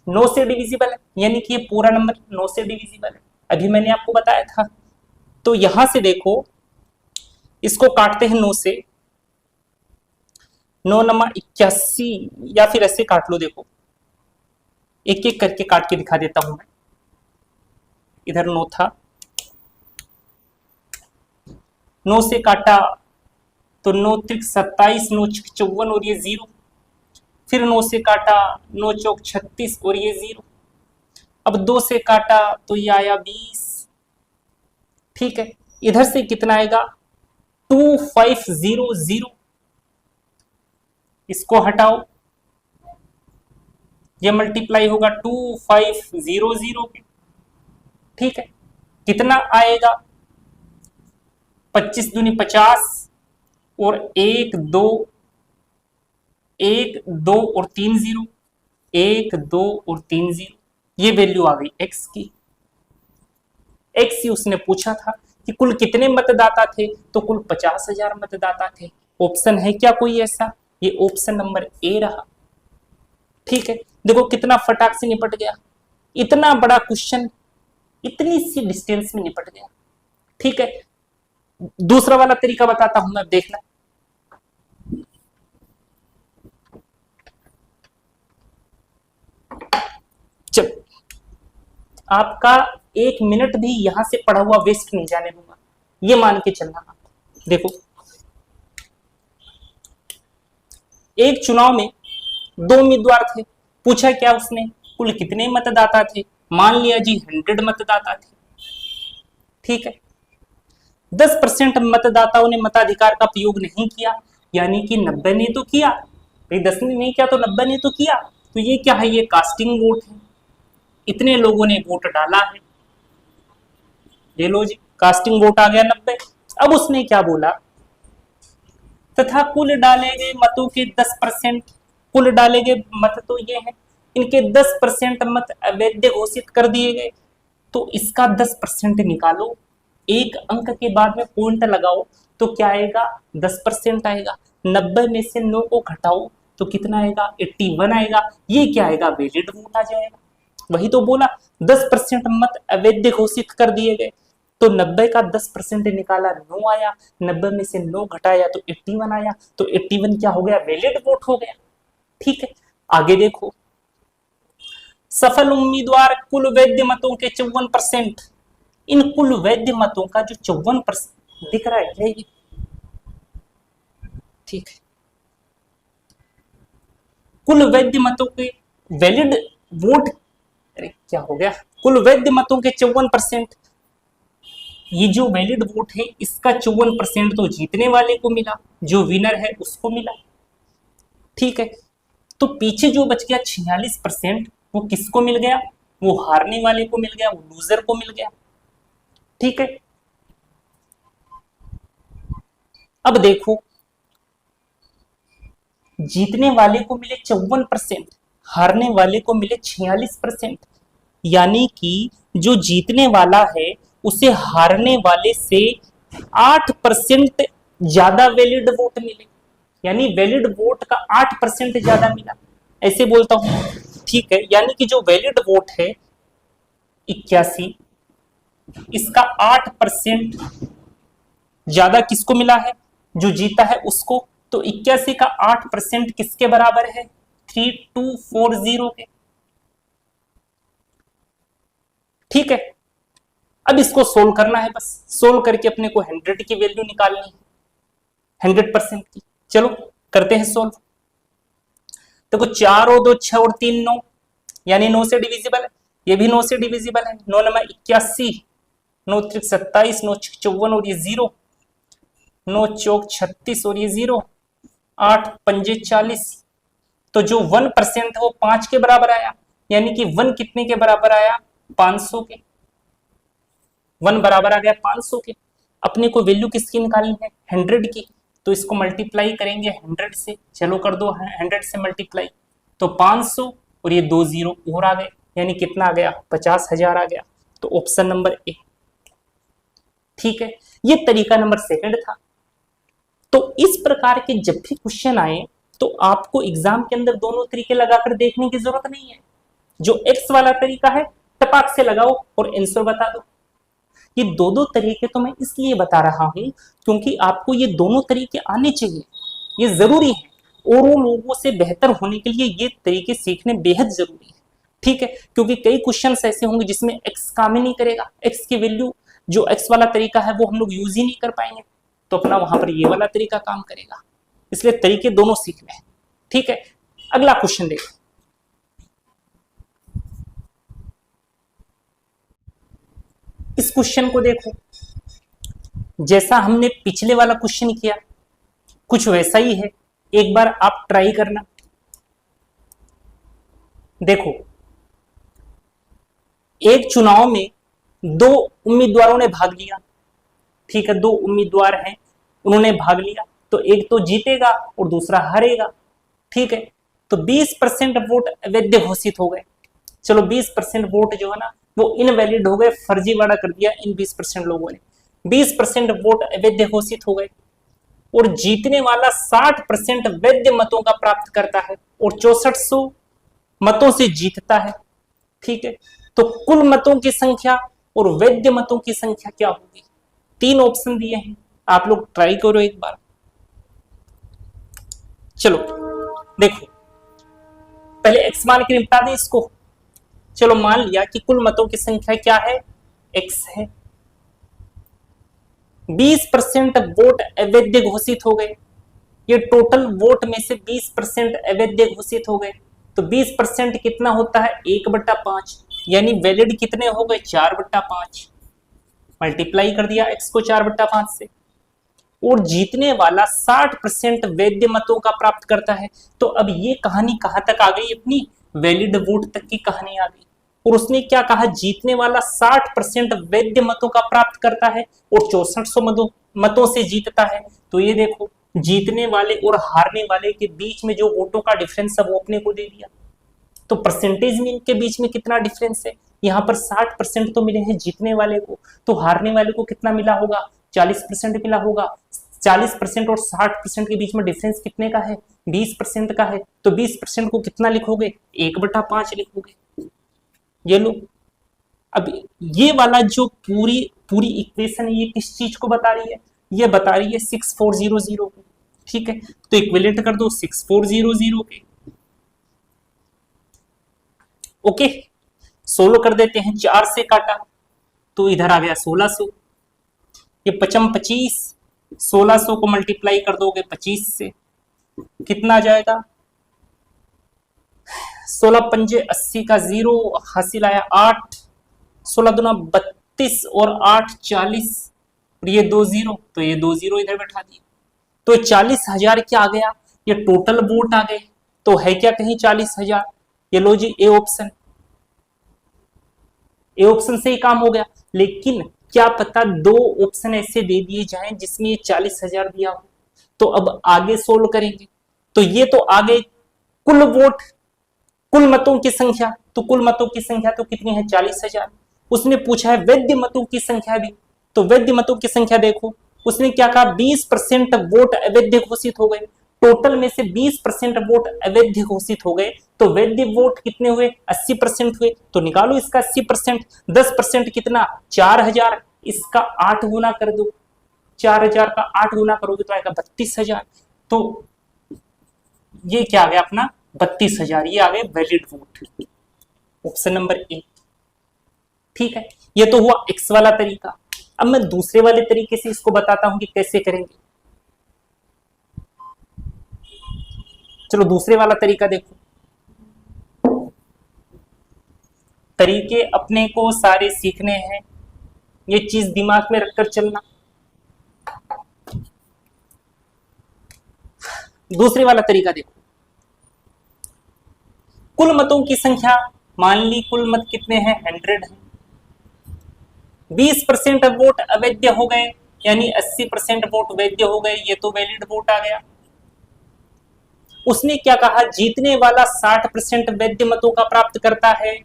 9 से डिविजिबल है, यानी कि ये पूरा नंबर 9 से डिविजिबल है। अभी मैंने आपको बताया था। तो यहां से देखो, इसको काटते हैं 9 से। 9 नंबर 81, या फिर ऐसे काट लो। देखो एक एक करके काट के दिखा देता हूं मैं। इधर 9 था, 9 से काटा तो 9 त्रिक 27, 9 छक 54 और ये 0। फिर 9 से काटा, 9 चौक 36 और ये 0। अब 2 से काटा तो ये आया 20, ठीक है। इधर से कितना आएगा? 2500। इसको हटाओ, ये मल्टीप्लाई होगा 2500 के, ठीक है। कितना आएगा? 25 दूनी 50 और 1 2 और 3 0, 1 2 और 3 0। ये वैल्यू आ गई एक्स की। एक्स ही उसने पूछा था कि कुल कितने मतदाता थे, तो कुल 50,000 मतदाता थे। ऑप्शन है क्या कोई ऐसा? ये ऑप्शन नंबर ए रहा, ठीक है। देखो कितना फटाक से निपट गया। इतना बड़ा क्वेश्चन इतनी सी डिस्टेंस में निपट गया, ठीक है। दूसरा वाला तरीका बताता हूं मैं, देखना। चल, आपका 1 मिनट भी यहां से पढ़ा हुआ वेस्ट नहीं जाने दूंगा, ये मान के चलना आप। देखो, एक चुनाव में 2 उम्मीदवार थे, पूछा क्या उसने, कुल कितने मतदाता थे, मान लिया जी 100 मतदाता थे। ठीक है, 10% मतदाताओं ने मताधिकार का प्रयोग नहीं किया, यानी कि 90 ने तो किया, भाई 10 ने नहीं किया तो 90 ने तो किया, तो ये क्या है, ये कास्टिंग वोट है, इतने लोगों ने वोट डाला है, ले लो जी, कास्टिंग वोट आ गया 90। अब उसने क्या बोला, तथा कुल डाले गए मतों के 10%, कुल डाले गए मत तो ये है, इनके 10% मत अवैध घोषित कर दिए गए, तो इसका 10% निकालो, एक अंक के बाद में पॉइंट लगाओ, तो क्या आएगा, 10% आएगा। 90 में से 9 को घटाओ तो कितना आएगा, 81 आएगा। ये क्या आएगा, वैलिड वोट आ जाएगा। वही तो बोला, 10% मत अवैध घोषित कर दिए गए, तो 90 का 10% निकाला, 9 आया, 90 में से 9 घटाया तो 81 आया, तो 81 क्या हो गया, वैलिड वोट हो गया। ठीक है, आगे देखो, सफल उम्मीदवार कुल वैध मतों के 54%, इन कुल वैध मतों का जो 54% दिख रहा है ये, ठीक है, कुल वैध मतों के वैलिड वोट, अरे क्या हो गया, कुल वैध मतों के 54%, ये जो वैलिड वोट है इसका 54% तो जीतने वाले को मिला, जो विनर है उसको मिला। ठीक है, तो पीछे जो बच गया 46%, वो किसको मिल गया, वो हारने वाले को मिल गया, वो लूजर को मिल गया। ठीक है, अब देखो, जीतने वाले को मिले 54%, हारने वाले को मिले 46%, यानी कि जो जीतने वाला है उसे हारने वाले से 8% ज्यादा वैलिड वोट मिले, यानी वैलिड वोट का 8% ज्यादा मिला, ऐसे बोलता हूं। ठीक है, यानी कि जो वैलिड वोट है 81, इसका 8% ज्यादा किसको मिला है, जो जीता है उसको, तो 81 का 8% किसके बराबर है, 3240 के। ठीक है, अब इसको सोल्व करना है, बस सोल्व करके अपने को 100 की वैल्यू निकालनी है, 100% की। चलो करते हैं सोल्व। देखो 4 और 2 6 और 3 9, यानी 9 से डिविजिबल है, ये भी 9 से डिविजिबल है, 9 9 81, 9 3 27, 9 6 54 और ये 0, 9 चौक 36 और ये 0, 8 पंजे 40, तो जो 1% है वो 5 के बराबर आया, यानी कि 1 कितने के बराबर आया, 500 के, 1 बराबर आ गया 500 के। अपने को वैल्यू किसकी निकालनी है, 100 की, तो इसको मल्टीप्लाई करेंगे 100 से, चलो कर दो 100 से मल्टीप्लाई, तो 500 और ये 2 0 और आ गए, यानी कितना आ गया, 50,000 आ गया, तो ऑप्शन नंबर ए। ठीक है, ये तरीका नंबर 2 था। तो इस प्रकार के जब भी क्वेश्चन आए तो आपको एग्जाम के अंदर दोनों तरीके लगाकर देखने की जरूरत नहीं है, जो एक्स वाला तरीका है टपाक से लगाओ और आंसर बता दो। ये दो तरीके तो मैं इसलिए बता रहा हूं क्योंकि आपको ये दोनों तरीके आने चाहिए, ये जरूरी है, और वो लोगों से बेहतर होने के लिए ये तरीके सीखने बेहद जरूरी है। ठीक है, क्योंकि कई क्वेश्चन ऐसे होंगे जिसमें एक्स काम ही नहीं करेगा, एक्स की वैल्यू जो एक्स वाला तरीका है वो हम लोग यूज ही नहीं कर पाएंगे, तो अपना वहां पर ये वाला तरीका काम करेगा, इसलिए तरीके दोनों सीखने हैं। ठीक है, अगला क्वेश्चन देखो, इस क्वेश्चन को देखो, जैसा हमने पिछले वाला क्वेश्चन किया कुछ वैसा ही है, एक बार आप ट्राई करना। देखो, एक चुनाव में 2 उम्मीदवारों ने भाग लिया, ठीक है, 2 उम्मीदवार हैं, उन्होंने भाग लिया, तो एक तो जीतेगा और दूसरा हारेगा। ठीक है, तो 20% वोट अवैध घोषित हो गए, चलो 20% वोट जो है ना वो इनवैलिड हो गए, फर्जीवाड़ा कर दिया इन 20% लोगों ने, 20% वोट अवैध घोषित हो गए, और जीतने वाला 60% वैध मतों का प्राप्त करता है और 6400 मतों से जीतता है। ठीक है, तो कुल मतों की संख्या और वैध मतों की संख्या क्या होगी, 3 ऑप्शन दिए हैं, आप लोग ट्राई करो एक बार। चलो देखो, पहले x मान के निपटा दें इसको। चलो मान लिया कि कुल मतों की संख्या क्या है, x है। 20% वोट अवैध घोषित हो गए। ये टोटल वोट में से 20% अवैध घोषित हो गए। तो 20% कितना होता है, 1/5, यानी वैलिड कितने हो गए, 4/5। मल्टीप्लाई कर दिया x को 4/5 से। और जीतने वाला 60% वैध मतों का प्राप्त करता है। तो अब ये कहानी कहां तक आ गई, अपनी वैलिड वोट तक की कहानी आ गई। और उसने क्या कहा, जीतने वाला 60% वैध मतों का प्राप्त करता है और 6400 मतों से जीतता है। तो ये देखो, जीतने वाले और हारने वाले के बीच में जो वोटों का डिफरेंस है वो अपने को दे दिया। तो परसेंटेज में इनके बीच में कितना डिफरेंस है, यहाँ पर 60% तो मिले हैं जीतने वाले को, तो हारने वाले को कितना मिला होगा, 40% मिला होगा। 40% और 60% के बीच में डिफरेंस कितने का है, 20% का है। तो 20% को कितना लिखोगे, 1/5 लिखोगे। ये लो, अब ये वाला जो पूरी पूरी इक्वेशन है ये किस चीज को बता रही है, ये बता रही है 6400 को। ठीक है, तो इक्विवेलेंट कर दो 6400 के। ओके, 16 कर देते हैं, 4 से काटा तो इधर आ गया 1600। ये 25 1600 को मल्टीप्लाई कर दोगे 25 से, कितना आ जाएगा, 16 पंजे 80 का 0 हासिल आया 8, 16 दूना 32 और 8 40, और ये 2 0, तो ये 2 0 इधर बैठा दिए। तो 40,000 क्या आ गया, ये टोटल वोट आ गए। तो है क्या कहीं 40,000, ये लो जी ए ऑप्शन, ए ऑप्शन से ही काम हो गया। लेकिन क्या पता 2 ऑप्शन ऐसे दे दिए जाएं जिसमें ये 40,000 दिया हो। तो अब आगे सोल्व करेंगे। तो ये तो आ गए कुल वोट, कुल मतों की संख्या। तो कुल मतों की संख्या तो कितनी है, 40,000। उसने पूछा है वैध मतों की संख्या भी, तो वैध मतों की संख्या देखो, उसने क्या कहा, 20% वोट अवैध घोषित हो गए। टोटल में से 20% वोट अवैध घोषित हो गए, तो वैध वोट कितने हुए, 80% हुए। तो निकालो इसका 80%, 10% कितना, 4000, इसका 8 गुना कर दो, 4000 का 8 गुना करोगे तो आएगा 32,000। तो ये क्या आ गया अपना 32,000, ये आ गए valid vote, option number A. ठीक है, ये तो हुआ एक्स वाला तरीका। अब मैं दूसरे वाले तरीके से इसको बताता हूं कि कैसे करेंगे। चलो दूसरे वाला तरीका देखो। तरीके अपने को सारे सीखने हैं, ये चीज दिमाग में रखकर चलना। दूसरे वाला तरीका देखो, कुल मतों की संख्या मान ली, कुल मत कितने हैं, 100 है। 20% वोट अवैध हो गए, यानी 80% वोट वैध हो गए, ये तो वैलिड वोट आ गया। उसने क्या कहा, जीतने वाला 60% वैध मतों का प्राप्त करता है।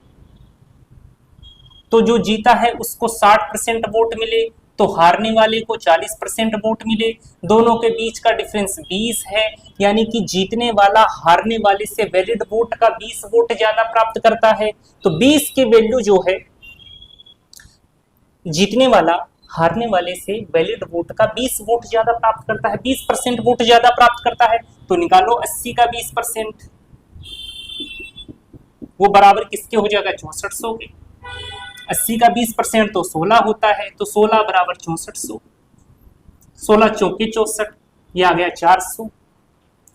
तो जो जीता है उसको 60% वोट मिले, तो हारने वाले को 40% वोट मिले। दोनों के बीच का डिफरेंस 20 है, यानी कि जीतने वाला हारने वाले से वैलिड वोट का 20 वोट ज्यादा प्राप्त करता है। तो 20 की वैल्यू जो है, जीतने वाला हारने वाले से वैलिड वोट का 20 वोट ज्यादा प्राप्त करता है, 20% वोट ज्यादा प्राप्त करता है। तो निकालो 80 का 20%, वो बराबर किसके हो जाएगा, 6400 के। 80 का 20% तो 16 होता है, तो 16 बराबर 6400, 16 चौके 64, ये आ गया 400।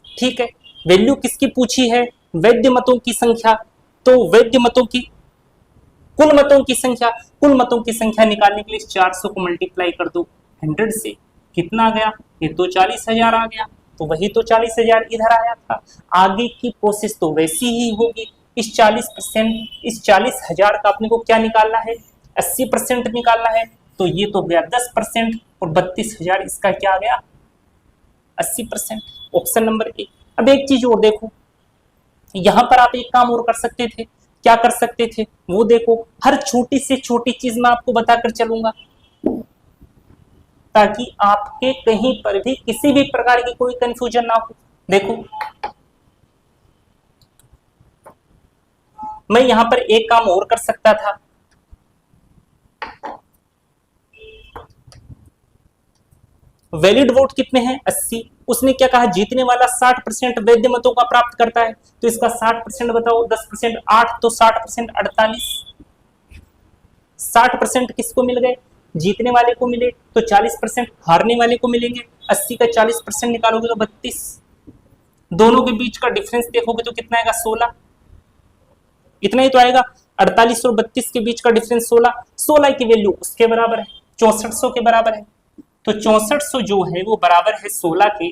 ठीक है, वैल्यू किसकी पूछी है, वैध मतों की संख्या। तो वैध मतों की, कुल मतों की संख्या, कुल मतों की संख्या निकालने के लिए 400 को मल्टीप्लाई कर दो 100 से, कितना आ गया, ये तो 40,000 आ गया। तो वही तो 40,000 इधर आया था। आगे की प्रोसेस तो वैसी ही होगी। इस 40%, इस 40,000 का अपने को क्या निकालना है, 80% निकालना है। तो ये तो गया 10%, और 32,000 इसका क्या आ गया, 80%, ऑप्शन नंबर ए। अब एक चीज और देखो, यहां पर आप एक काम और कर सकते थे। क्या कर सकते थे वो देखो, हर छोटी से छोटी चीज मैं आपको बताकर चलूंगा, ताकि आपके कहीं पर भी किसी भी प्रकार की कोई कंफ्यूजन ना हो। देखो, मैं यहां पर एक काम और कर सकता था। वैलिड वोट कितने हैं, 80, उसने क्या कहा, जीतने वाला 60% वैध मतों का प्राप्त करता है, तो इसका 60% बताओ, 10% 8, तो 60% 48। 60% किसको मिल गए, जीतने वाले को मिले, तो 40% हारने वाले को मिलेंगे। 80 का 40% निकालोगे तो 32। दोनों के बीच का डिफरेंस देखोगे तो कितना आएगा, 16। इतना ही तो आएगा। 48 और 32 के बीच का डिफरेंस 16। 16 की वैल्यू उसके बराबर है, 6400 के बराबर है। तो 6400 जो है वो बराबर है 16 के।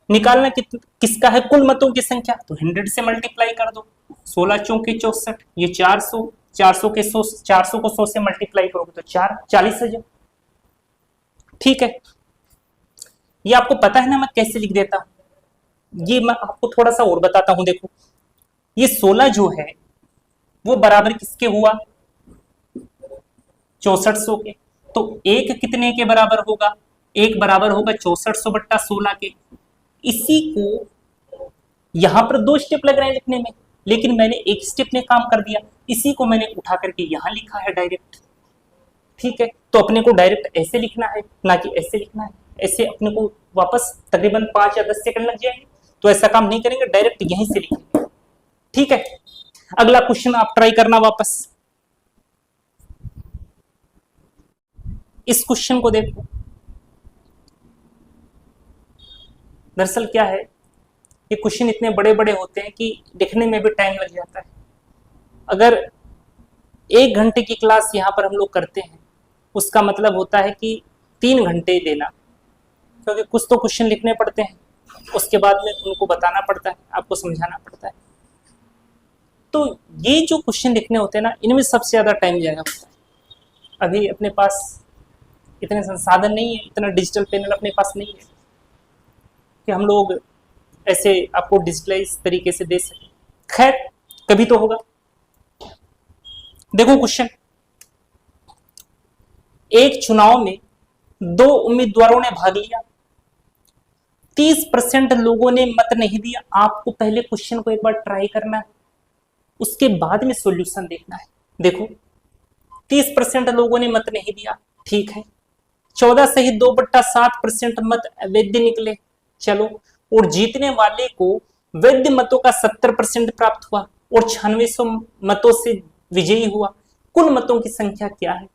निकालना किसका है, कुल मतों की संख्या, तो 100 से मल्टीप्लाई कर दो। 16 चौके 64, ये 400, 400 के 100, 400 को 100 से मल्टीप्लाई करोगे तो 40,000। ठीक है, ये आपको पता है ना मैं कैसे लिख देता हूं, ये मैं आपको थोड़ा सा और बताता हूं। देखो ये 16 जो है वो बराबर किसके हुआ, 6400 के। तो एक कितने के बराबर होगा, एक बराबर होगा 6400 बट्टा 16 के। इसी को यहां पर 2 स्टेप लग रहे हैं लिखने में, लेकिन मैंने एक स्टेप में काम कर दिया, इसी को मैंने उठा करके यहां लिखा है डायरेक्ट। ठीक है, तो अपने को डायरेक्ट ऐसे लिखना है, ना कि ऐसे लिखना है। ऐसे अपने को वापस तकरीबन 5 या 10 सेकंड लग जाएंगे, तो ऐसा काम नहीं करेंगे, डायरेक्ट यहीं से लिखेंगे। ठीक है, अगला क्वेश्चन आप ट्राई करना वापस। इस क्वेश्चन को देखो, दरअसल क्या है, ये क्वेश्चन इतने बड़े बड़े होते हैं कि लिखने में भी टाइम लग जाता है। अगर 1 घंटे की क्लास यहाँ पर हम लोग करते हैं, उसका मतलब होता है कि 3 घंटे देना, क्योंकि कुछ तो क्वेश्चन लिखने पड़ते हैं, उसके बाद में उनको बताना पड़ता है, आपको समझाना पड़ता है। तो ये जो क्वेश्चन लिखने होते हैं ना, इनमें सबसे ज्यादा टाइम जाएगा होता है। अभी अपने पास इतने संसाधन नहीं है, इतना डिजिटल पैनल अपने पास नहीं है कि हम लोग ऐसे आपको डिजिटलाइज तरीके से दे सकें। खैर, कभी तो होगा। देखो क्वेश्चन, एक चुनाव में 2 उम्मीदवारों ने भाग लिया, 30% लोगों ने मत नहीं दिया। आपको पहले क्वेश्चन को एक बार ट्राई करना है, उसके बाद में सॉल्यूशन देखना है। देखो 30% लोगों ने मत नहीं दिया, ठीक है। 14 सही 2/7% मत अवैध निकले, चलो। और जीतने वाले को वैध मतों का 70% प्राप्त हुआ और 9600 मतों से विजयी हुआ। कुल मतों की संख्या क्या है,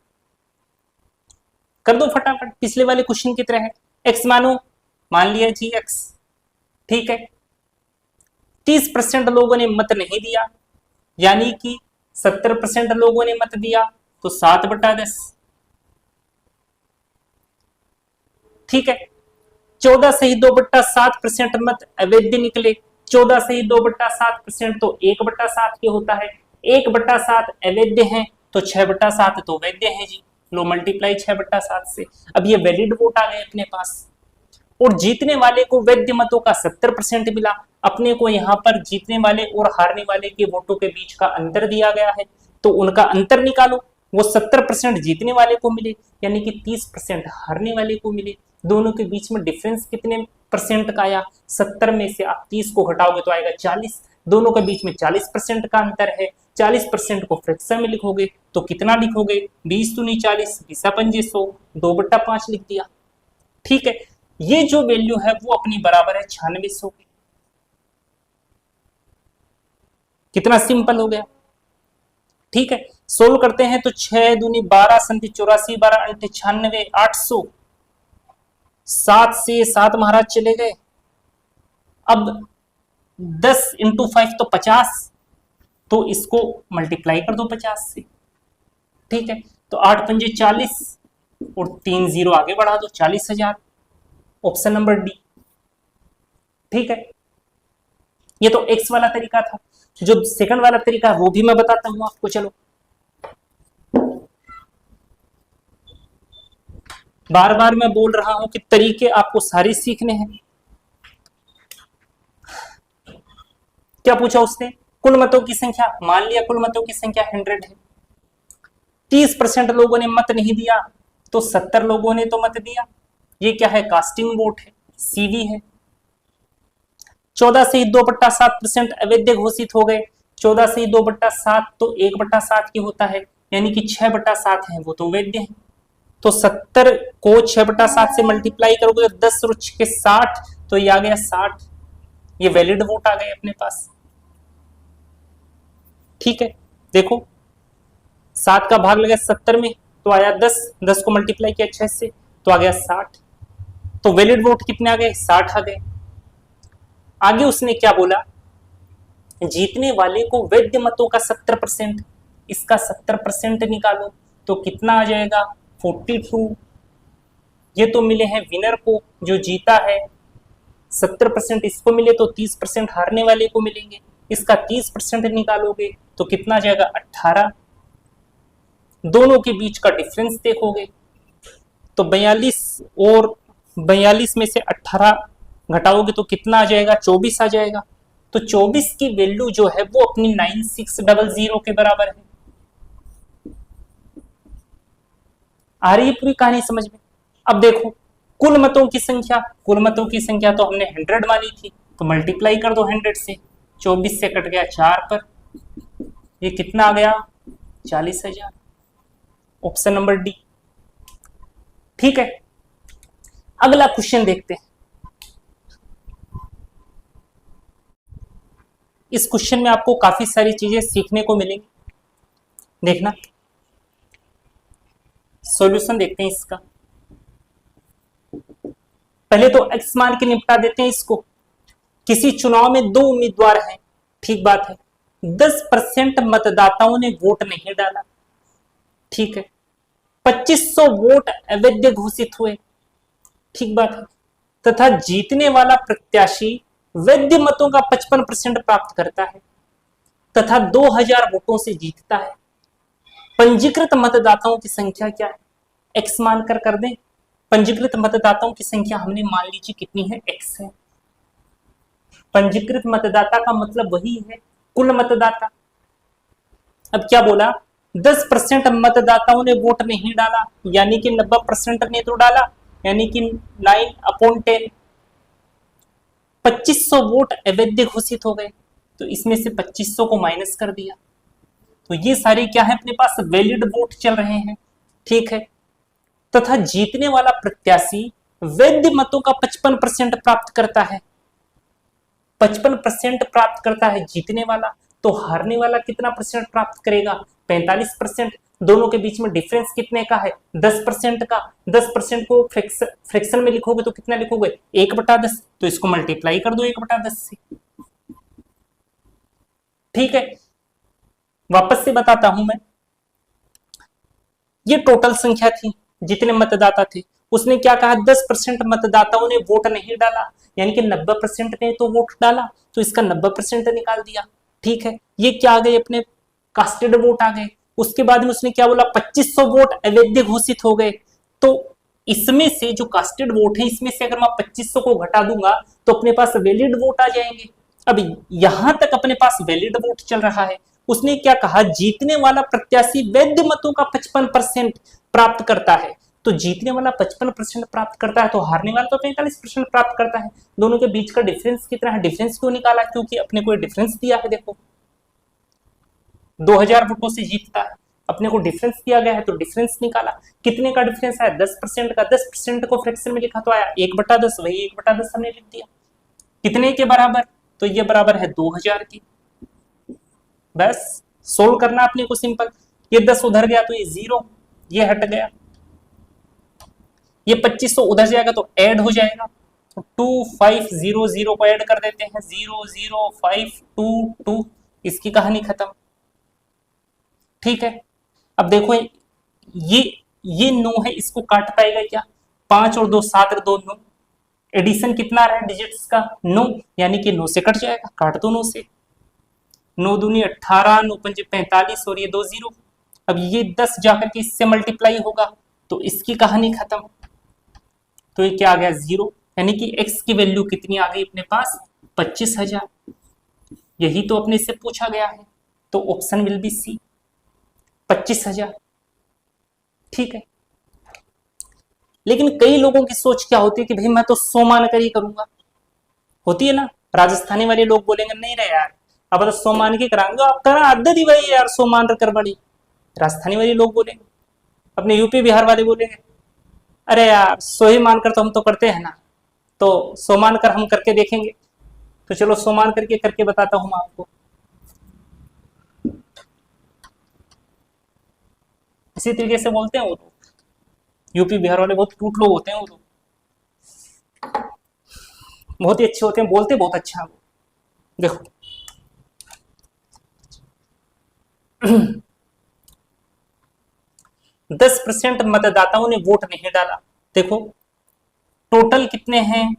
कर दो फटाफट, पिछले वाले क्वेश्चन की तरह है। एक्स मानो, मान लिया जी एक्स, ठीक है। 30% लोगों ने मत नहीं दिया, यानी कि 70% लोगों ने मत दिया, तो 7/10, ठीक है। 14 सही 2/7% मत अवैध निकले। 14 सही 2/7% तो 1/7 के होता है। 1/7 अवैध है तो 6/7 तो वैध है जी। लो मल्टीप्लाई 6/7 से। अब ये वैलिड वोट आ गए अपने पास। और जीतने वाले को वैध मतों का 70% मिला। अपने को यहाँ पर जीतने वाले और हारने वाले के वोटों के बीच का अंतर दिया गया है, तो उनका अंतर निकालो। वो 70% जीतने वाले को मिले, यानी कि 30% हारने वाले को मिले। दोनों के बीच में डिफरेंस कितने परसेंट का आया, 70 में से आप 30 को घटाओगे तो आएगा 40। दोनों के बीच में 40% का अंतर है। 40% को फ्रैक्शन में लिखोगे तो कितना लिखोगे, 20 दूनी 40, 20×5 2/5 लिख दिया, ठीक है। ये जो वैल्यू है वो अपनी बराबर है 9600 की। कितना सिंपल हो गया, ठीक है। सोल्व करते हैं तो 6 दूनी 12, 84, 12 अंटे 96, 800। 7 से 7 महाराज चले गए। अब 10 × 5 तो 50, तो इसको मल्टीप्लाई कर दो 50 से, ठीक है। तो 8 पंजे 40 और 3 0 आगे बढ़ा दो, 40,000। ऑप्शन नंबर डी, ठीक है। ये तो एक्स वाला तरीका था। जो सेकंड वाला तरीका है वो भी मैं बताता हूं आपको, चलो। बार बार मैं बोल रहा हूं कि तरीके आपको सारे सीखने हैं। क्या पूछा उसने, कुल मतों की संख्या। मान लिया कुल मतों की संख्या 100 है। 30% लोगों ने मत नहीं दिया, तो 70 लोगों ने तो मत दिया। ये क्या है, कास्टिंग वोट है, सीवी है। 14 से 2/7% अवैध घोषित हो गए। 14 से 2/7 तो 1/7 की होता है, यानी कि 6/7 है वो तो वैध है। तो 70 को 6/7 से मल्टीप्लाई करोगे तो 10 और 6 60, तो ये आ गया 60, ये वैलिड वोट आ गए अपने पास। ठीक है, देखो 7 का भाग लगा 70 में तो आया 10, 10 को मल्टीप्लाई किया 6 से तो आ गया 60। तो वैलिड वोट कितने आ गए? 60 आ गए। आगे उसने क्या बोला, जीतने वाले को वैध मतों का 70%, इसका 70% निकालो तो कितना आ जाएगा? 42। ये तो मिले हैं विनर को जो जीता है, 70% इसको मिले तो 30% हारने वाले को मिलेंगे। इसका 30% निकालोगे तो कितना आ जाएगा? 18। दोनों के बीच का डिफरेंस देखोगे तो 42 और 42 में से 18 घटाओगे तो कितना आ जाएगा? 24 आ जाएगा। तो 24 की वैल्यू जो है वो अपनी 9600 के बराबर है। आ रही है पूरी कहानी समझ में? अब देखो कुल मतों की संख्या, कुल मतों की संख्या तो हमने 100 मानी थी तो मल्टीप्लाई कर दो 100 से, 24 से कट गया 4 पर, ये कितना आ गया? 40,000। Option number D. ठीक है, अगला क्वेश्चन देखते हैं। इस क्वेश्चन में आपको काफी सारी चीजें सीखने को मिलेंगी, देखना। सॉल्यूशन देखते हैं इसका। पहले तो एक्स मान के निपटा देते हैं इसको। किसी चुनाव में 2 उम्मीदवार हैं, ठीक बात है, 10% मतदाताओं ने वोट नहीं डाला, ठीक है, 2500 वोट अवैध घोषित हुए, ठीक बात है, तथा जीतने वाला प्रत्याशी वैध मतों का 55% प्राप्त करता है तथा 2000 वोटों से जीतता है। पंजीकृत मतदाताओं की संख्या क्या है? एक्स मानकर कर दें। पंजीकृत मतदाताओं की संख्या हमने मान लीजिए कितनी है? एक्स है। पंजीकृत मतदाता का मतलब वही है कुल मतदाता। अब क्या बोला? 10% मतदाताओं ने वोट नहीं डाला, यानी कि 90% ने तो डाला, यानी कि 9/10। 2500 वोट अवैध घोषित हो गए तो इसमें से 2500 को माइनस कर दिया तो ये सारे क्या है अपने पास? वैलिड वोट चल रहे हैं, ठीक है, तथा जीतने वाला प्रत्याशी वैध मतों का 55% प्राप्त करता है। 55% प्राप्त करता है जीतने वाला, तो हारने वाला कितना परसेंट प्राप्त करेगा? 45%। दोनों के बीच में डिफरेंस कितने का है? 10% का। 10% को फ्रैक्शन में लिखोगे तो कितना लिखोगे? 1/10। तो इसको मल्टीप्लाई कर दो 1/10 से। ठीक है, वापस से बताता हूं मैं। ये टोटल संख्या थी, जितने मतदाता थे। उसने क्या कहा? 10% मतदाताओं ने वोट नहीं डाला, यानी कि 90% ने तो वोट डाला, तो इसका 90% निकाल दिया। ठीक है, ये क्या आ गए? अपने कास्टेड वोट आ गए। उसके बाद में उसने क्या बोला? 2500 वोट अवैध घोषित हो गए। तो इसमें से जो कास्टेड वोट है, इसमें से अगर मैं 2500 को घटा दूंगा तो अपने पास वैलिड वोट आ जाएंगे। अब यहां तक अपने पास वैलिड वोट चल रहा है। उसने क्या कहा? जीतने वाला प्रत्याशी वैध मतों का 55% प्राप्त करता है। तो जीतने वाला 55% प्राप्त करता है तो हारने वाला तो 45% प्राप्त करता है। दोनों के बीच का डिफरेंस कितना है? डिफरेंस क्यों निकाला? क्योंकि अपने को डिफरेंस दिया है। देखो 2000 वोटों से जीतता है, अपने को डिफरेंस दिया गया है तो डिफरेंस निकाला। कितने का डिफरेंस है? 10% का। 10% को फ्रैक्शन में लिखा तो आया 1/10, वही 1/10 हमने लिख दिया। कितने के बराबर? तो ये बराबर है 2000 की। बस सोल्व करना अपने को सिंपल। ये 10 उधर गया तो ये 0, ये हट गया। ये 2500 उधर जाएगा तो ऐड हो जाएगा। तो 2500 को ऐड कर देते हैं, 00522। इसकी कहानी खत्म। ठीक है, अब देखो ये 9 है, इसको काट पाएगा क्या? 5 और 2 7 और 2 9। एडिशन कितना रहा है डिजिट्स का? 9, यानी कि 9 से कट जाएगा, काट दो 9 से। 9 दूनी 18, 9 पंजे 45 और ये 2 0। अब ये 10 जाकर के इससे मल्टीप्लाई होगा तो इसकी कहानी खत्म। तो ये क्या आ गया? 0, यानी कि x की वैल्यू कितनी आ गई अपने पास? 25,000। यही तो अपने से पूछा गया है, तो ऑप्शन विल बी सी, 25,000। ठीक है, लेकिन कई लोगों की सोच क्या होती है कि भाई मैं तो 100 मान कर ही करूंगा। होती है ना, राजस्थानी वाले लोग बोलेंगे नहीं रहे यार, अब तो 100 मान के कराएंगे, आप करा आदत ही भाई यार 100 मान कर बड़ी। राजस्थानी वाले लोग बोलेंगे। अपने यूपी बिहार वाले बोलेंगे अरे यार 100 ही मानकर तो हम तो करते हैं ना, तो सो मानकर हम करके देखेंगे। तो चलो सो मान करके बताता हूं मैं आपको। इसी तरीके से बोलते हैं वो लोग, यूपी बिहार वाले बहुत क्यूट लोग होते हैं, वो लोग बहुत ही अच्छे होते हैं, बोलते बहुत अच्छा है वो। देखो 10% मतदाताओं ने वोट नहीं डाला। देखो टोटल कितने हैं,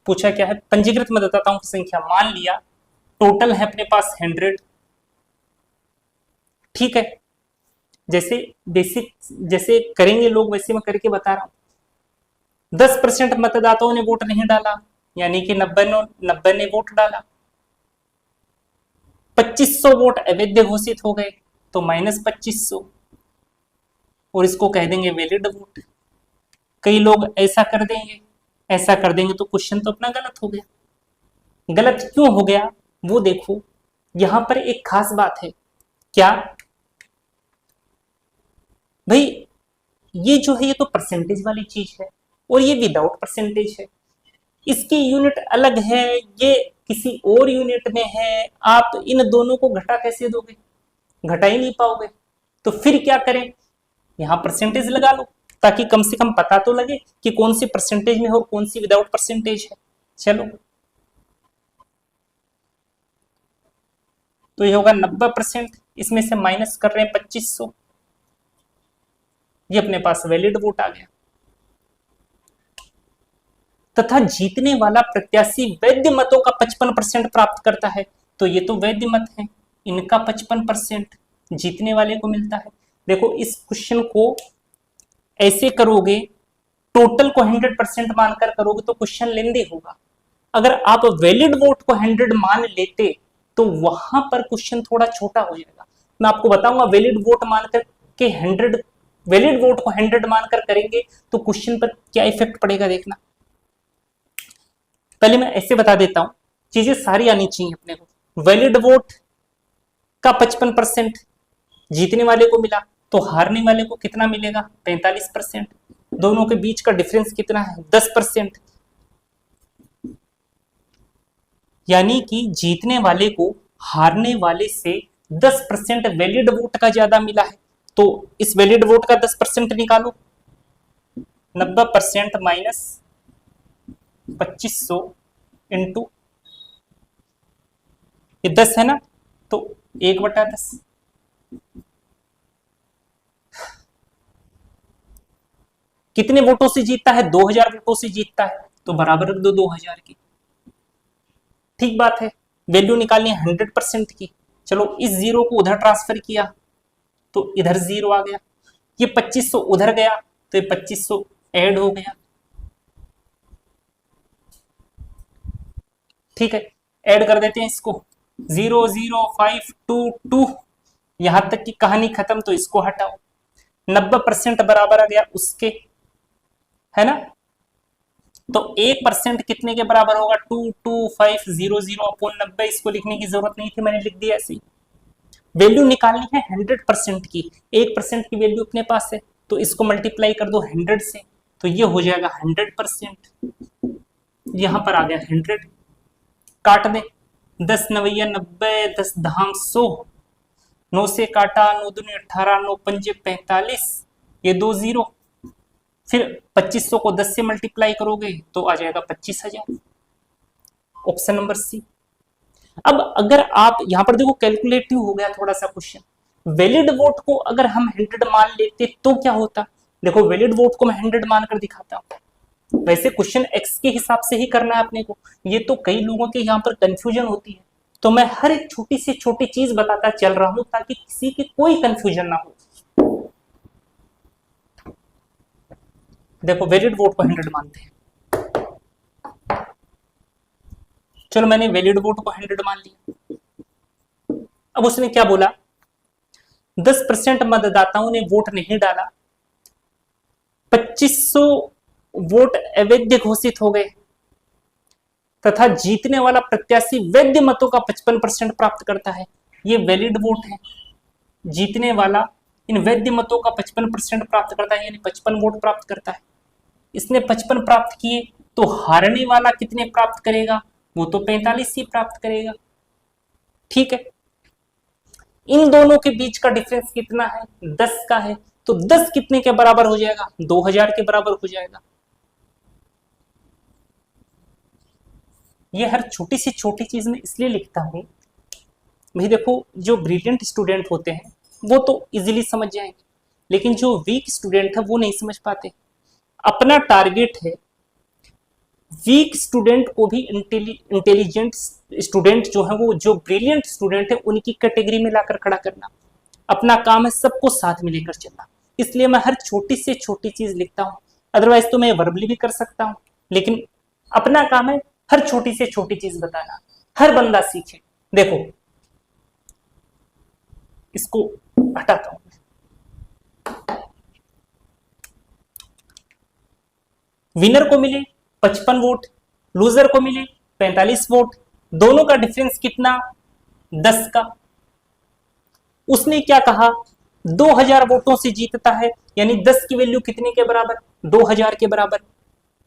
पूछा क्या है, पंजीकृत मतदाताओं की संख्या मान लिया टोटल है अपने पास 100। ठीक है, जैसे बेसिक जैसे करेंगे लोग वैसे मैं करके बता रहा हूं। 10% मतदाताओं ने वोट नहीं डाला, यानी कि 90 ने वोट डाला। 2500 वोट अवैध घोषित हो गए, तो -2500, और इसको कह देंगे वैलिड वोट। कई लोग ऐसा कर देंगे, ऐसा कर देंगे, तो क्वेश्चन तो अपना गलत हो गया। गलत क्यों हो गया वो देखो, यहां पर एक खास बात है। क्या भाई, ये जो है ये तो परसेंटेज वाली चीज है, और ये विदाउट परसेंटेज है, इसकी यूनिट अलग है, ये किसी और यूनिट में है। आप इन दोनों को घटा कैसे दोगे, घटा ही नहीं पाओगे। तो फिर क्या करें, यहां परसेंटेज लगा लो, ताकि कम से कम पता तो लगे कि कौन सी परसेंटेज में है और कौन सी विदाउट परसेंटेज है। चलो तो ये होगा 90%, इसमें से माइनस कर रहे हैं 2500, ये अपने पास वैलिड वोट आ गया। तथा जीतने वाला प्रत्याशी वैध मतों का 55% प्राप्त करता है, तो ये तो वैध मत है, इनका 55% जीतने वाले को मिलता है। देखो इस क्वेश्चन को ऐसे करोगे, टोटल को 100% मानकर करोगे तो क्वेश्चन लेंदी होगा। अगर आप वैलिड वोट को 100 मान लेते तो वहां पर क्वेश्चन थोड़ा छोटा हो जाएगा। मैं आपको बताऊंगा वैलिड वोट मानकर के 100, वैलिड वोट को 100 मानकर करेंगे तो क्वेश्चन पर क्या इफेक्ट पड़ेगा देखना। पहले मैं ऐसे बता देता हूं, चीजें सारी आनी चाहिए अपने को। वैलिड वोट का 55% जीतने वाले को मिला, तो हारने वाले को कितना मिलेगा, 45%। दोनों के बीच का डिफरेंस कितना है, 10%। यानी कि जीतने वाले को हारने वाले से 10% वैलिड वोट का ज्यादा मिला है। तो इस वैलिड वोट का 10% निकालो, 90% माइनस 2500 इंटू ये 10 है ना, तो 1/10। कितने वोटों से जीतता है, 2000 वोटों से जीतता है, तो बराबर रख दो 2000 की। ठीक बात है, वैल्यू निकालनी है 100% की। चलो इस जीरो को उधर ट्रांसफर किया तो इधर जीरो आ गया, ये 2500 उधर गया तो ये 2500 ऐड हो गया। ठीक है, ऐड कर देते हैं इसको, 00522, यहां तक की कहानी खत्म, तो इसको हटाओ। 90% बराबर आ गया उसके, है ना। तो 1% कितने के बराबर होगा, 22500/90। इसको लिखने की जरूरत नहीं थी, मैंने लिख दिया ऐसे। वैल्यू निकालनी है 100% की, 1% की वैल्यू अपने पास है, तो इसको मल्टीप्लाई कर दो 100 से, तो ये हो जाएगा 100%। यहां पर आ गया 100, काट दे, 10 9 90, 10 धाम 100, 9 से काटा, 9 दूनी 18, 9 पंजे 45, ये 2 जीरो, फिर 2500 को 10 से मल्टीप्लाई करोगे तो आ जाएगा 25,000। Option number C. अब अगर आप यहां पर देखो कैलकुलेटिव हो गया थोड़ा सा क्वेश्चन, वैलिड वोट को अगर हम 100 मान लेते तो क्या होता। देखो वैलिड वोट को मैं 100 मानकर दिखाता हूं, वैसे क्वेश्चन एक्स के हिसाब से ही करना है अपने को, ये तो कई लोगों के यहाँ पर कंफ्यूजन होती है, तो मैं हर एक छोटी से छोटी चीज बताता चल रहा हूं ताकि किसी की कोई कंफ्यूजन ना हो। देखो वैलिड वोट को 100 मानते हैं, चलो मैंने वैलिड वोट को 100 मान लिया। अब उसने क्या बोला, 10% मतदाताओं ने वोट नहीं डाला, 2500 वोट अवैध घोषित हो गए, तथा जीतने वाला प्रत्याशी वैध मतों का 55% प्राप्त करता है। ये वैलिड वोट है, जीतने वाला इन वैध मतों का 55% प्राप्त करता है, यानी 55 वोट प्राप्त करता है। इसने 55 प्राप्त किए, तो हारने वाला कितने प्राप्त करेगा? वो तो 45 ही प्राप्त करेगा। ठीक है, इन दोनों के बीच का डिफरेंस कितना है? 10 का है। तो 10 कितने के बराबर हो जाएगा? 2000 के बराबर हो जाएगा। ये हर छोटी सी छोटी चीज में इसलिए लिखता हूं भाई, देखो जो ब्रिलियंट स्टूडेंट होते हैं वो तो इजीली समझ जाएंगे, लेकिन जो वीक स्टूडेंट है वो नहीं समझ पाते। अपना टारगेट है वीक स्टूडेंट को भी इंटेलिजेंट स्टूडेंट जो है, वो जो ब्रिलियंट स्टूडेंट है उनकी कैटेगरी में लाकर खड़ा करना। अपना काम है सबको साथ में लेकर चलना, इसलिए मैं हर छोटी से छोटी चीज लिखता हूं। अदरवाइज तो मैं वर्बली भी कर सकता हूं, लेकिन अपना काम है हर छोटी से छोटी चीज बताना, हर बंदा सीखे। देखो इसको हटाता हूं, विनर को मिले 55 वोट, लूजर को मिले 45 वोट, दोनों का डिफरेंस कितना? 10 का। उसने क्या कहा? 2000 वोटों से जीतता है, यानी 10 की वैल्यू कितने के बराबर? 2000 के बराबर।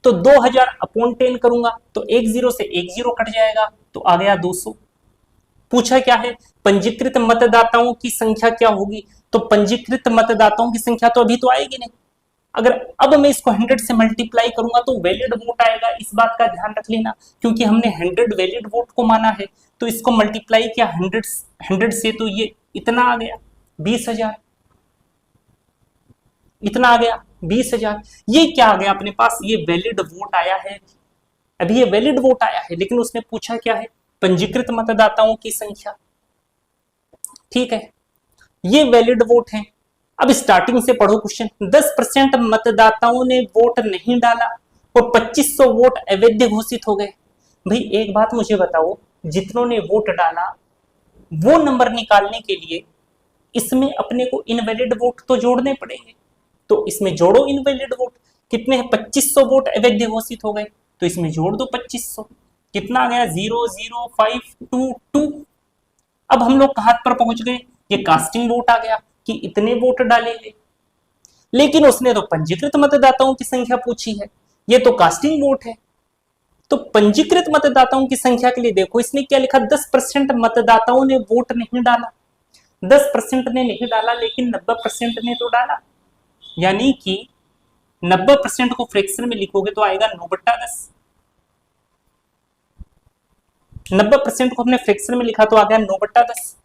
तो 2000 अपॉन 10 करूंगा तो एक जीरो से एक जीरो कट जाएगा, तो आ गया 200। पूछा क्या है? पंजीकृत मतदाताओं की संख्या क्या होगी? तो पंजीकृत मतदाताओं की संख्या तो अभी तो आएगी नहीं। अगर अब मैं इसको 100 से मल्टीप्लाई करूंगा तो वैलिड वोट आएगा, इस बात का ध्यान रख लेना, क्योंकि हमने 100 वैलिड वोट को माना है। तो इसको मल्टीप्लाई किया 100 से, तो ये इतना आ गया 20,000। इतना आ गया 20,000। ये क्या आ गया अपने पास? ये वैलिड वोट आया है। अभी ये वैलिड वोट आया है, लेकिन उसने पूछा क्या है? पंजीकृत मतदाताओं की संख्या। ठीक है, ये वैलिड वोट है। अब स्टार्टिंग से पढ़ो क्वेश्चन। 10% मतदाताओं ने वोट नहीं डाला और 2500 वोट अवैध घोषित हो गए। भाई एक बात मुझे बताओ, जितनों ने वोट डाला वो नंबर निकालने के लिए इसमें अपने को इनवैलिड वोट तो जोड़ने पड़ेंगे, तो इसमें जोड़ो इनवैलिड वोट। कितने हैं? 2500 वोट अवैध घोषित हो गए, तो इसमें जोड़ दो 2500। कितना आ गया? 00522। अब हम लोग कहां पर पहुंच गए? ये कास्टिंग वोट आ गया कि इतने वोट डालेंगे, लेकिन उसने तो पंजीकृत मतदाताओं की संख्या पूछी है, ये तो कास्टिंग वोट है। तो पंजीकृत मतदाताओं की संख्या के लिए देखो इसने क्या लिखा? 10% मतदाताओं ने वोट नहीं डाला। 10% ने नहीं डाला, लेकिन 90% ने तो डाला, यानी कि 90% को फ्रैक्शन में लिखोगे तो आएगा 9/10। 90% को हमने फ्रैक्शन में लिखा तो आ गया 9/10।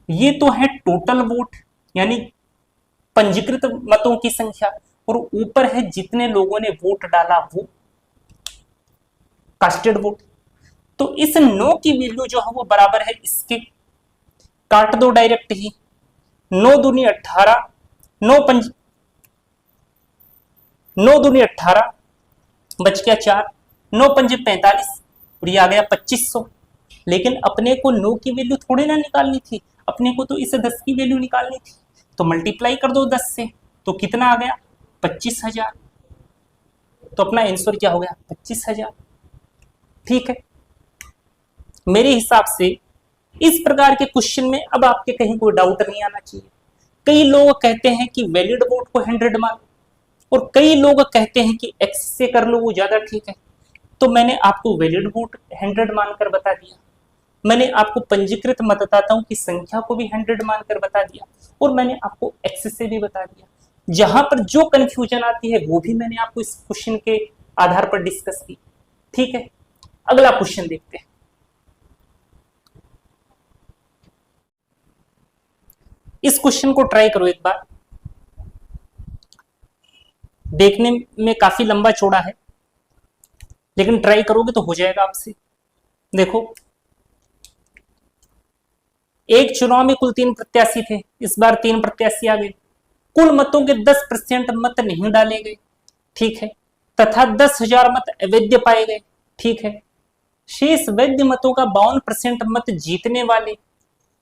ये तो है टोटल वोट, यानी पंजीकृत मतों की संख्या, और ऊपर है जितने लोगों ने वोट डाला वो कास्टेड वोट। तो इस 9 की वैल्यू जो है वो बराबर है इसके, काट दो डायरेक्ट ही। 9 दूनी 18, 9 दूनी 18, बच गया 4, 9 पंजे 45, और ये आ गया 2500। लेकिन अपने को 9 की वैल्यू थोड़ी ना निकालनी थी, अपने को तो इस 10 की वैल्यू निकालनी थी। तो मल्टीप्लाई कर दो 10 से, तो कितना आ गया? 25,000। तो अपना आंसर क्या हो गया? 25,000। ठीक है, मेरे हिसाब से इस प्रकार के क्वेश्चन में अब आपके कहीं कोई डाउट नहीं आना चाहिए। कई लोग कहते हैं कि वैलिड वोट को 100 मान, और कई लोग कहते हैं कि एक्स से कर लो वो ज्यादा ठीक है। तो मैंने आपको वैलिड वोट 100 मानकर बता दिया, मैंने आपको पंजीकृत मतदाताओं की संख्या को भी 100 मानकर बता दिया, और मैंने आपको एक्स से भी बता दिया। जहां पर जो कंफ्यूजन आती है वो भी मैंने आपको इस क्वेश्चन के आधार पर डिस्कस की। ठीक है, अगला क्वेश्चन देखते हैं। इस क्वेश्चन को ट्राई करो एक बार, देखने में काफी लंबा चौड़ा है, लेकिन ट्राई करोगे तो हो जाएगा आपसे। देखो, एक चुनाव में कुल 3 प्रत्याशी थे, इस बार 3 प्रत्याशी आ गए। कुल मतों के 10% मत नहीं डाले गए, ठीक है, तथा 10,000 मत अवैध पाए गए, ठीक है। शेष वैध मतों का 52% मत जीतने वाले,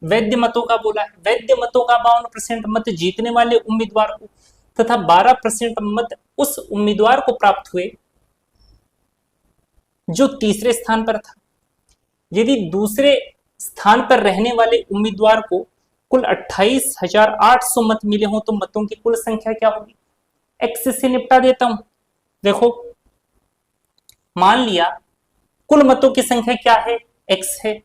वैध मतों का बोला है, वैध मतों का 52% मत जीतने वाले उम्मीदवार को, तथा 12% मत उस उम्मीदवार को प्राप्त हुए जो तीसरे स्थान पर था। यदि दूसरे स्थान पर रहने वाले उम्मीदवार को कुल 28,800 मत मिले हों तो मतों की कुल संख्या क्या होगी? एक्स से निपटा देता हूं। देखो, मान लिया कुल मतों की संख्या क्या है, x है।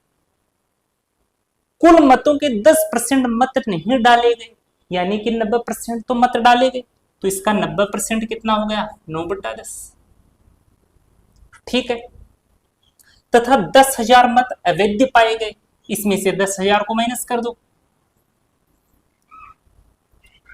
कुल मतों के 10% मत नहीं डाले गए, यानी कि 90% तो मत डाले गए, तो इसका 90% कितना हो गया, 9/10। ठीक है। तथा 10,000 मत अवैध पाए गए, इसमें से 10,000 को माइनस कर दो।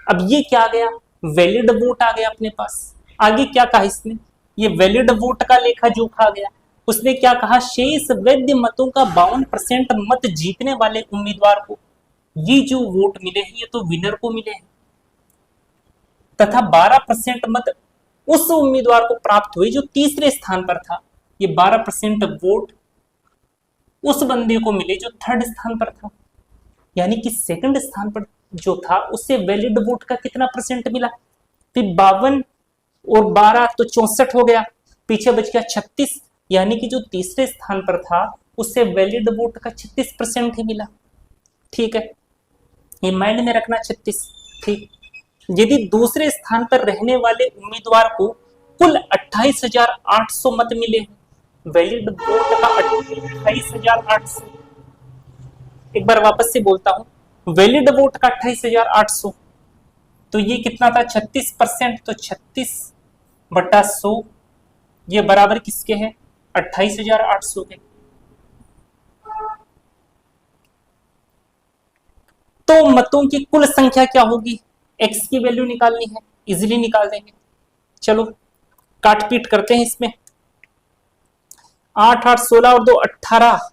अब ये क्या आ गया, वैलिड वोट आ गया अपने पास। आगे क्या कहा इसने, ये वैलिड वोट का लेखा जोखा आ गया। उसने क्या कहा, शेष वैध मतों का 52% मत जीतने वाले उम्मीदवार को ये जो वोट मिले हैं, ये तो विनर को मिले हैं, तथा 12% मत उस उम्मीदवार को प्राप्त हुए जो तीसरे स्थान पर था। ये 12% वोट उस बंदे को मिले जो थर्ड स्थान पर था, यानी कि सेकंड स्थान पर जो था उससे वैलिड वोट का कितना परसेंट मिला, फिर 52 और 12 तो 64 हो गया, पीछे बच गया 36, यानी कि जो तीसरे स्थान पर था उससे वैलिड वोट का 36% ही मिला। ठीक है, ये माइंड में रखना 36। ठीक, यदि दूसरे स्थान पर रहने वाले उम्मीदवार को कुल 28,800 मत मिले, वैलिड वोट का 28,800। एक बार वापस से बोलता हूं, वैलिड वोट का 28,800, तो ये कितना था, 36%, तो 36/100 ये बराबर किसके है, 28,800 के। तो मतों की कुल संख्या क्या होगी, x की वैल्यू निकालनी है, इजीली निकाल देंगे। चलो काट पीट करते हैं इसमें। 8 8 16 और 2 18,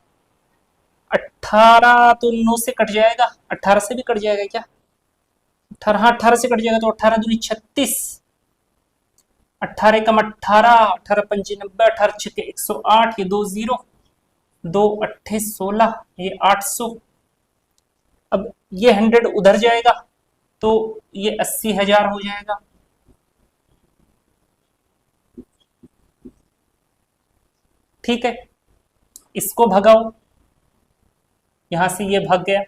18 तो 9 से कट जाएगा, 18 से भी कट जाएगा क्या, 18, 18 से कट जाएगा, तो 18 दूनी 36, 18 कम 18, 18 पंचे 90, 18 छक्के 108, ये 2 0, 2 8 16, ये 800। अब ये 100 उधर जाएगा तो ये 80,000 हो जाएगा। ठीक है, इसको भगाओ, यहां से ये भाग गया,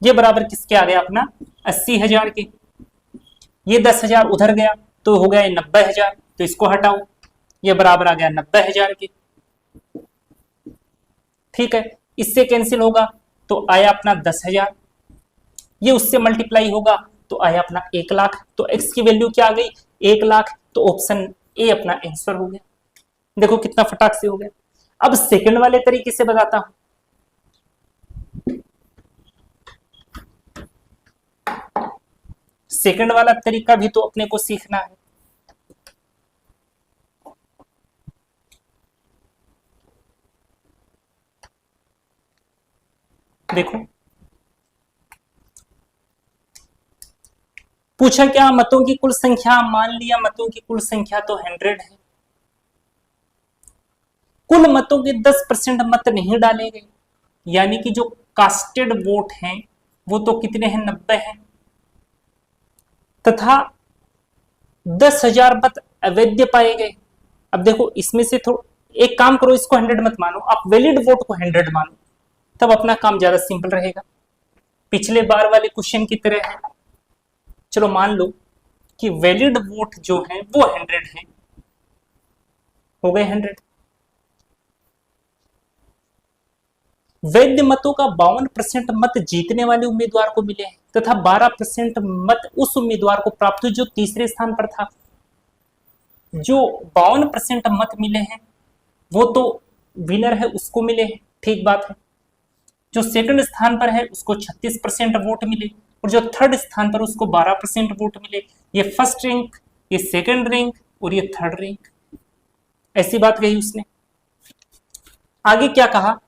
ये बराबर किसके आ गया अपना, 80,000 के। ये 10,000 उधर गया तो हो गया 90,000, तो इसको हटाओ, ये बराबर आ गया 90,000 के। ठीक है, इससे कैंसिल होगा तो आया अपना 10,000, ये उससे मल्टीप्लाई होगा तो आया अपना 1,00,000, तो x की वैल्यू क्या आ गई, 1,00,000, तो ऑप्शन ए अपना आंसर हो गया। देखो कितना फटाक से हो गया। अब सेकंड वाले तरीके से बताता हूं, सेकंड वाला तरीका भी तो अपने को सीखना है। देखो पूछा क्या, मतों की कुल संख्या, मान लिया मतों की कुल संख्या तो 100 है, कुल मतों के 10% मत नहीं डाले गए, यानी कि जो कास्टेड वोट हैं वो तो कितने हैं, 90 हैं, तथा 10,000 मत अवैध पाए गए। अब देखो इसमें से एक काम करो, इसको 100 मत मानो, आप वैलिड वोट को 100 मानो, तब अपना काम ज्यादा सिंपल रहेगा, पिछले बार वाले क्वेश्चन की तरह है। चलो मान लो कि वैलिड वोट जो है वो 100 है, हो गए 100। वैध मतों का 52% मत जीतने वाले उम्मीदवार को मिले हैं, तथा 12% मत उस उम्मीदवार को प्राप्त हुए जो तीसरे स्थान पर था। जो 52% मत मिले हैं वो तो विनर है, उसको मिले हैं, ठीक बात है। जो सेकंड स्थान पर है उसको 36% वोट मिले, और जो थर्ड स्थान पर उसको 12% वोट मिले। ये फर्स्ट रैंक, ये सेकंड रैंक और ये थर्ड रैंक, ऐसी बात कही उसने। आगे क्या कहा,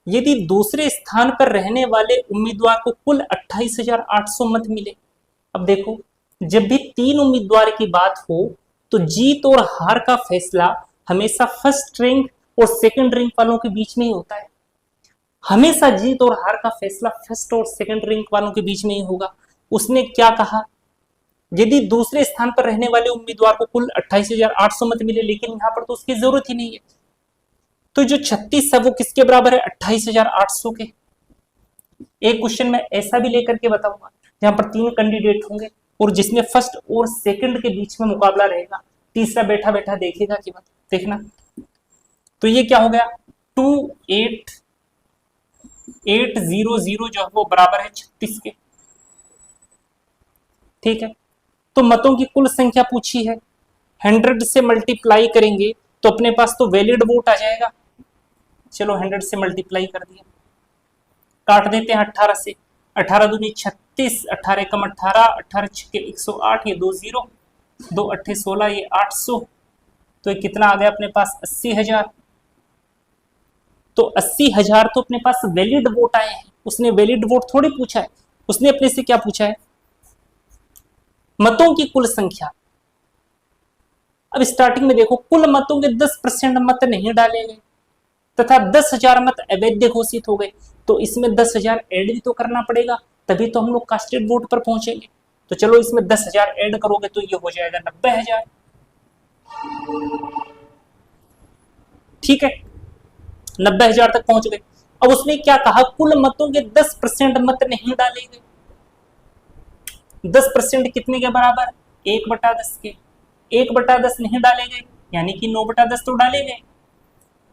यदि दूसरे स्थान पर रहने वाले उम्मीदवार को कुल 28,800 मत मिले। अब देखो, जब भी 3 उम्मीदवार की बात हो तो जीत और हार का फैसला हमेशा फर्स्ट रैंक और सेकंड रैंक वालों के बीच में ही होता है। हमेशा जीत और हार का फैसला फर्स्ट और सेकंड रैंक वालों के बीच में ही होगा। उसने क्या कहा, यदि दूसरे स्थान पर रहने वाले उम्मीदवार को कुल 28,800 मत मिले, लेकिन यहां पर तो उसकी जरूरत ही नहीं है, तो जो 36 है वो किसके बराबर है, 28,800 के। एक क्वेश्चन में ऐसा भी लेकर के बताऊंगा जहां पर 3 कैंडिडेट होंगे और जिसमें फर्स्ट और सेकंड के बीच में मुकाबला रहेगा, तीसरा बैठा बैठा देखेगा कि बात देखना। तो ये क्या हो गया, 28800 जो है वो बराबर है 36 के। ठीक है, तो मतों की कुल संख्या पूछी है, 100 से मल्टीप्लाई करेंगे तो अपने पास तो वैलिड वोट आ जाएगा। चलो 100 से मल्टीप्लाई कर दिया, काट देते हैं 18 से, 18 दूनी 36, 18 एकम 18, 18 छक्के 108, ये 2 0, 2 अट्ठे 16, ये 800, तो ये कितना आ गया अपने पास 80,000। तो 80,000 तो अपने पास वैलिड वोट आए हैं, उसने वैलिड वोट थोड़ी पूछा है, उसने अपने से क्या पूछा है, मतों की कुल संख्या। अब स्टार्टिंग में देखो, कुल मतों के 10% मत नहीं डाले गए तथा 10,000 मत अवैध घोषित हो गए, तो इसमें 10,000 ऐड भी तो करना पड़ेगा, तभी तो हम लोग कास्टेड वोट पर पहुंचेंगे। तो चलो इसमें 10,000 ऐड करोगे तो ये हो जाएगा 90,000। ठीक है, 90,000 तक पहुंच गए। अब उसने क्या कहा, कुल मतों के 10% मत नहीं डाले गए। 10% कितने के बराबर, 1/10 के। 1/10 नहीं डाले गए यानी कि 9/10 तो डाले गए।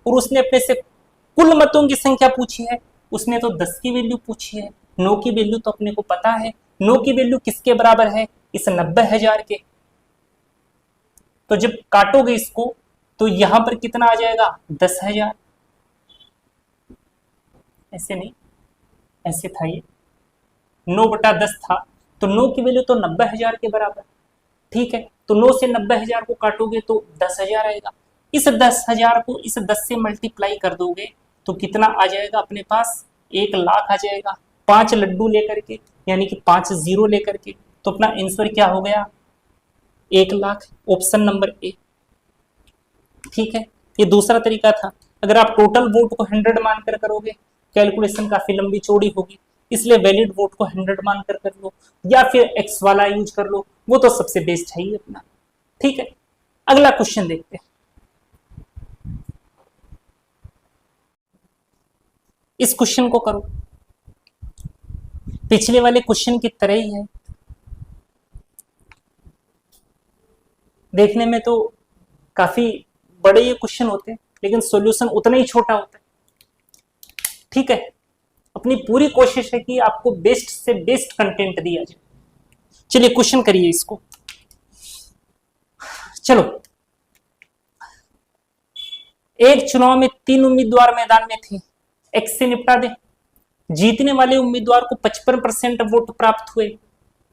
और उसने अपने से कुल मतों की संख्या पूछी है, उसने तो 10 की वैल्यू पूछी है, 9 की वैल्यू तो अपने को पता है। 9 की वैल्यू किसके बराबर है, इस 90,000 के। तो जब काटोगे इसको तो यहां पर कितना आ जाएगा, 10,000। ऐसे नहीं, ऐसे था ये, 9/10 था, तो 9 की वैल्यू तो 90,000 के बराबर। ठीक है, तो 9 से 90,000 को काटोगे तो 10,000 आएगा। इस 10,000 को इस 10 से मल्टीप्लाई कर दोगे तो कितना आ जाएगा अपने पास, 1,00,000 आ जाएगा। 5 लड्डू लेकर के यानी कि 5 0 लेकर के, तो अपना आंसर क्या हो गया, 1,00,000, ऑप्शन नंबर ए। ठीक है, ये दूसरा तरीका था। अगर आप टोटल वोट को 100 मानकर करोगे, कैलकुलेशन काफी लंबी चौड़ी होगी, इसलिए वैलिड वोट को 100 मानकर कर लो, या फिर एक्स वाला यूज कर लो, वो तो सबसे बेस्ट है ही अपना। ठीक है, अगला क्वेश्चन देखते हैं। इस क्वेश्चन को करो, पिछले वाले क्वेश्चन की तरह ही है, देखने में तो काफी बड़े ये क्वेश्चन होते हैं लेकिन सॉल्यूशन उतना ही छोटा होता है। ठीक है, अपनी पूरी कोशिश है कि आपको बेस्ट से बेस्ट कंटेंट दिया जाए। चलिए क्वेश्चन करिए इसको। चलो, एक चुनाव में 3 उम्मीदवार मैदान में थे, एक्स से निपटा दे। जीतने वाले उम्मीदवार को 55% वोट प्राप्त हुए,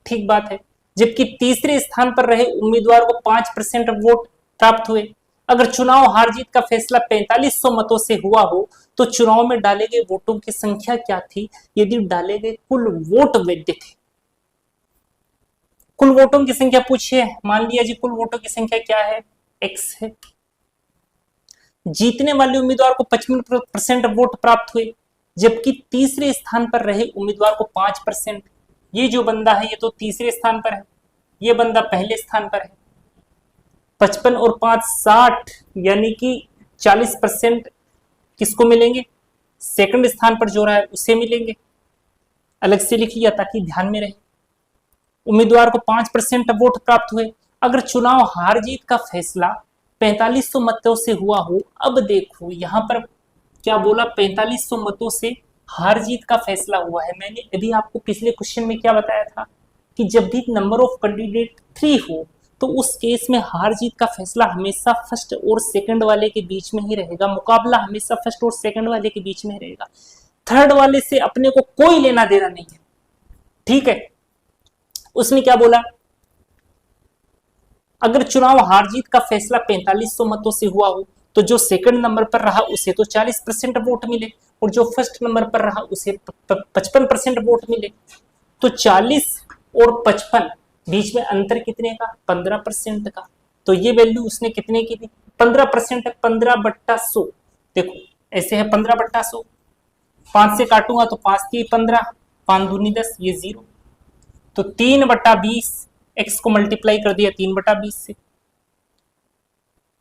ठीक बात है, जबकि तीसरे स्थान पर रहे उम्मीदवार को 5% वोट प्राप्त हुए। अगर चुनाव हार जीत का फैसला 4500 मतों से हुआ हो तो चुनाव में डाले गए वोटों की संख्या क्या थी यदि डाले गए कुल वोट वैध थे। कुल वोटों की संख्या पूछिए, मान लिया जी कुल वोटों की संख्या क्या है, एक्स है। जीतने वाले उम्मीदवार को 55% वोट प्राप्त हुए, जबकि तीसरे स्थान पर रहे उम्मीदवार को 5%। ये जो बंदा है ये तो तीसरे स्थान पर है, ये बंदा पहले स्थान पर है। 55 और 5 60 यानी कि 40% किसको मिलेंगे, सेकंड स्थान पर जो रहा है उसे मिलेंगे। अलग से लिख लिया ताकि ध्यान में रहे। उम्मीदवार को 5% वोट प्राप्त हुए। अगर चुनाव हार जीत का फैसला 4500 मतों से हुआ हो, अब देखो यहां पर क्या बोला, 4500 मतों से हार जीत का फैसला हुआ है। मैंने अभी आपको पिछले क्वेश्चन में क्या बताया था कि जब भी नंबर ऑफ कैंडिडेट 3 हो तो उस केस में हार जीत का फैसला हमेशा फर्स्ट और सेकंड वाले के बीच में ही रहेगा, मुकाबला हमेशा फर्स्ट और सेकंड वाले के बीच में रहेगा, थर्ड वाले से अपने को कोई लेना देना नहीं है। ठीक है, उसने क्या बोला, अगर चुनाव हार जीत का फैसला 4500 मतों से हुआ हो तो जो सेकंड नंबर पर रहा उसे तो 40% वोट मिले और जो फर्स्ट नंबर पर रहा उसे 55% वोट मिले। तो 40 और 55 बीच में अंतर कितने का, 15% का। तो ये वैल्यू उसने कितने की दी, 15%, 15/100। देखो ऐसे है 15/100, 5 से काटूंगा तो 5 की 15, 5 दूनी 10, ये 0। तो 3/20, एक्स को मल्टीप्लाई कर दिया 3/20 से।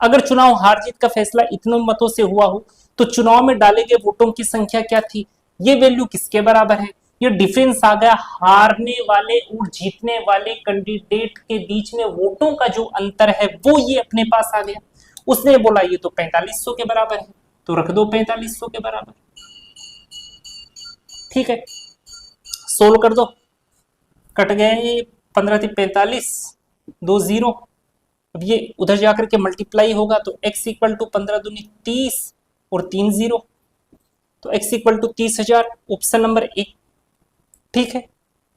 अगर चुनाव हार जीत का फैसला इतने मतों से हुआ हो तो चुनाव में डाले गए वोटों की संख्या क्या थी, ये वैल्यू किसके बराबर है, ये डिफरेंस आ गया हारने वाले और जीतने वाले कैंडिडेट के बीच में वोटों का जो अंतर है वो ये अपने पास आ गया। उसने बोला ये तो 4500 के बराबर है, तो रख दो 4500 के बराबर। ठीक है, सोल्व कर दो, कट गए 15 थी 45, 2 0। अब ये उधर जाकर के मल्टीप्लाई होगा तो x इक्वल टू 15 दूनी 30 और 3 0, तो x equal to 30,000, option number 1। ठीक है,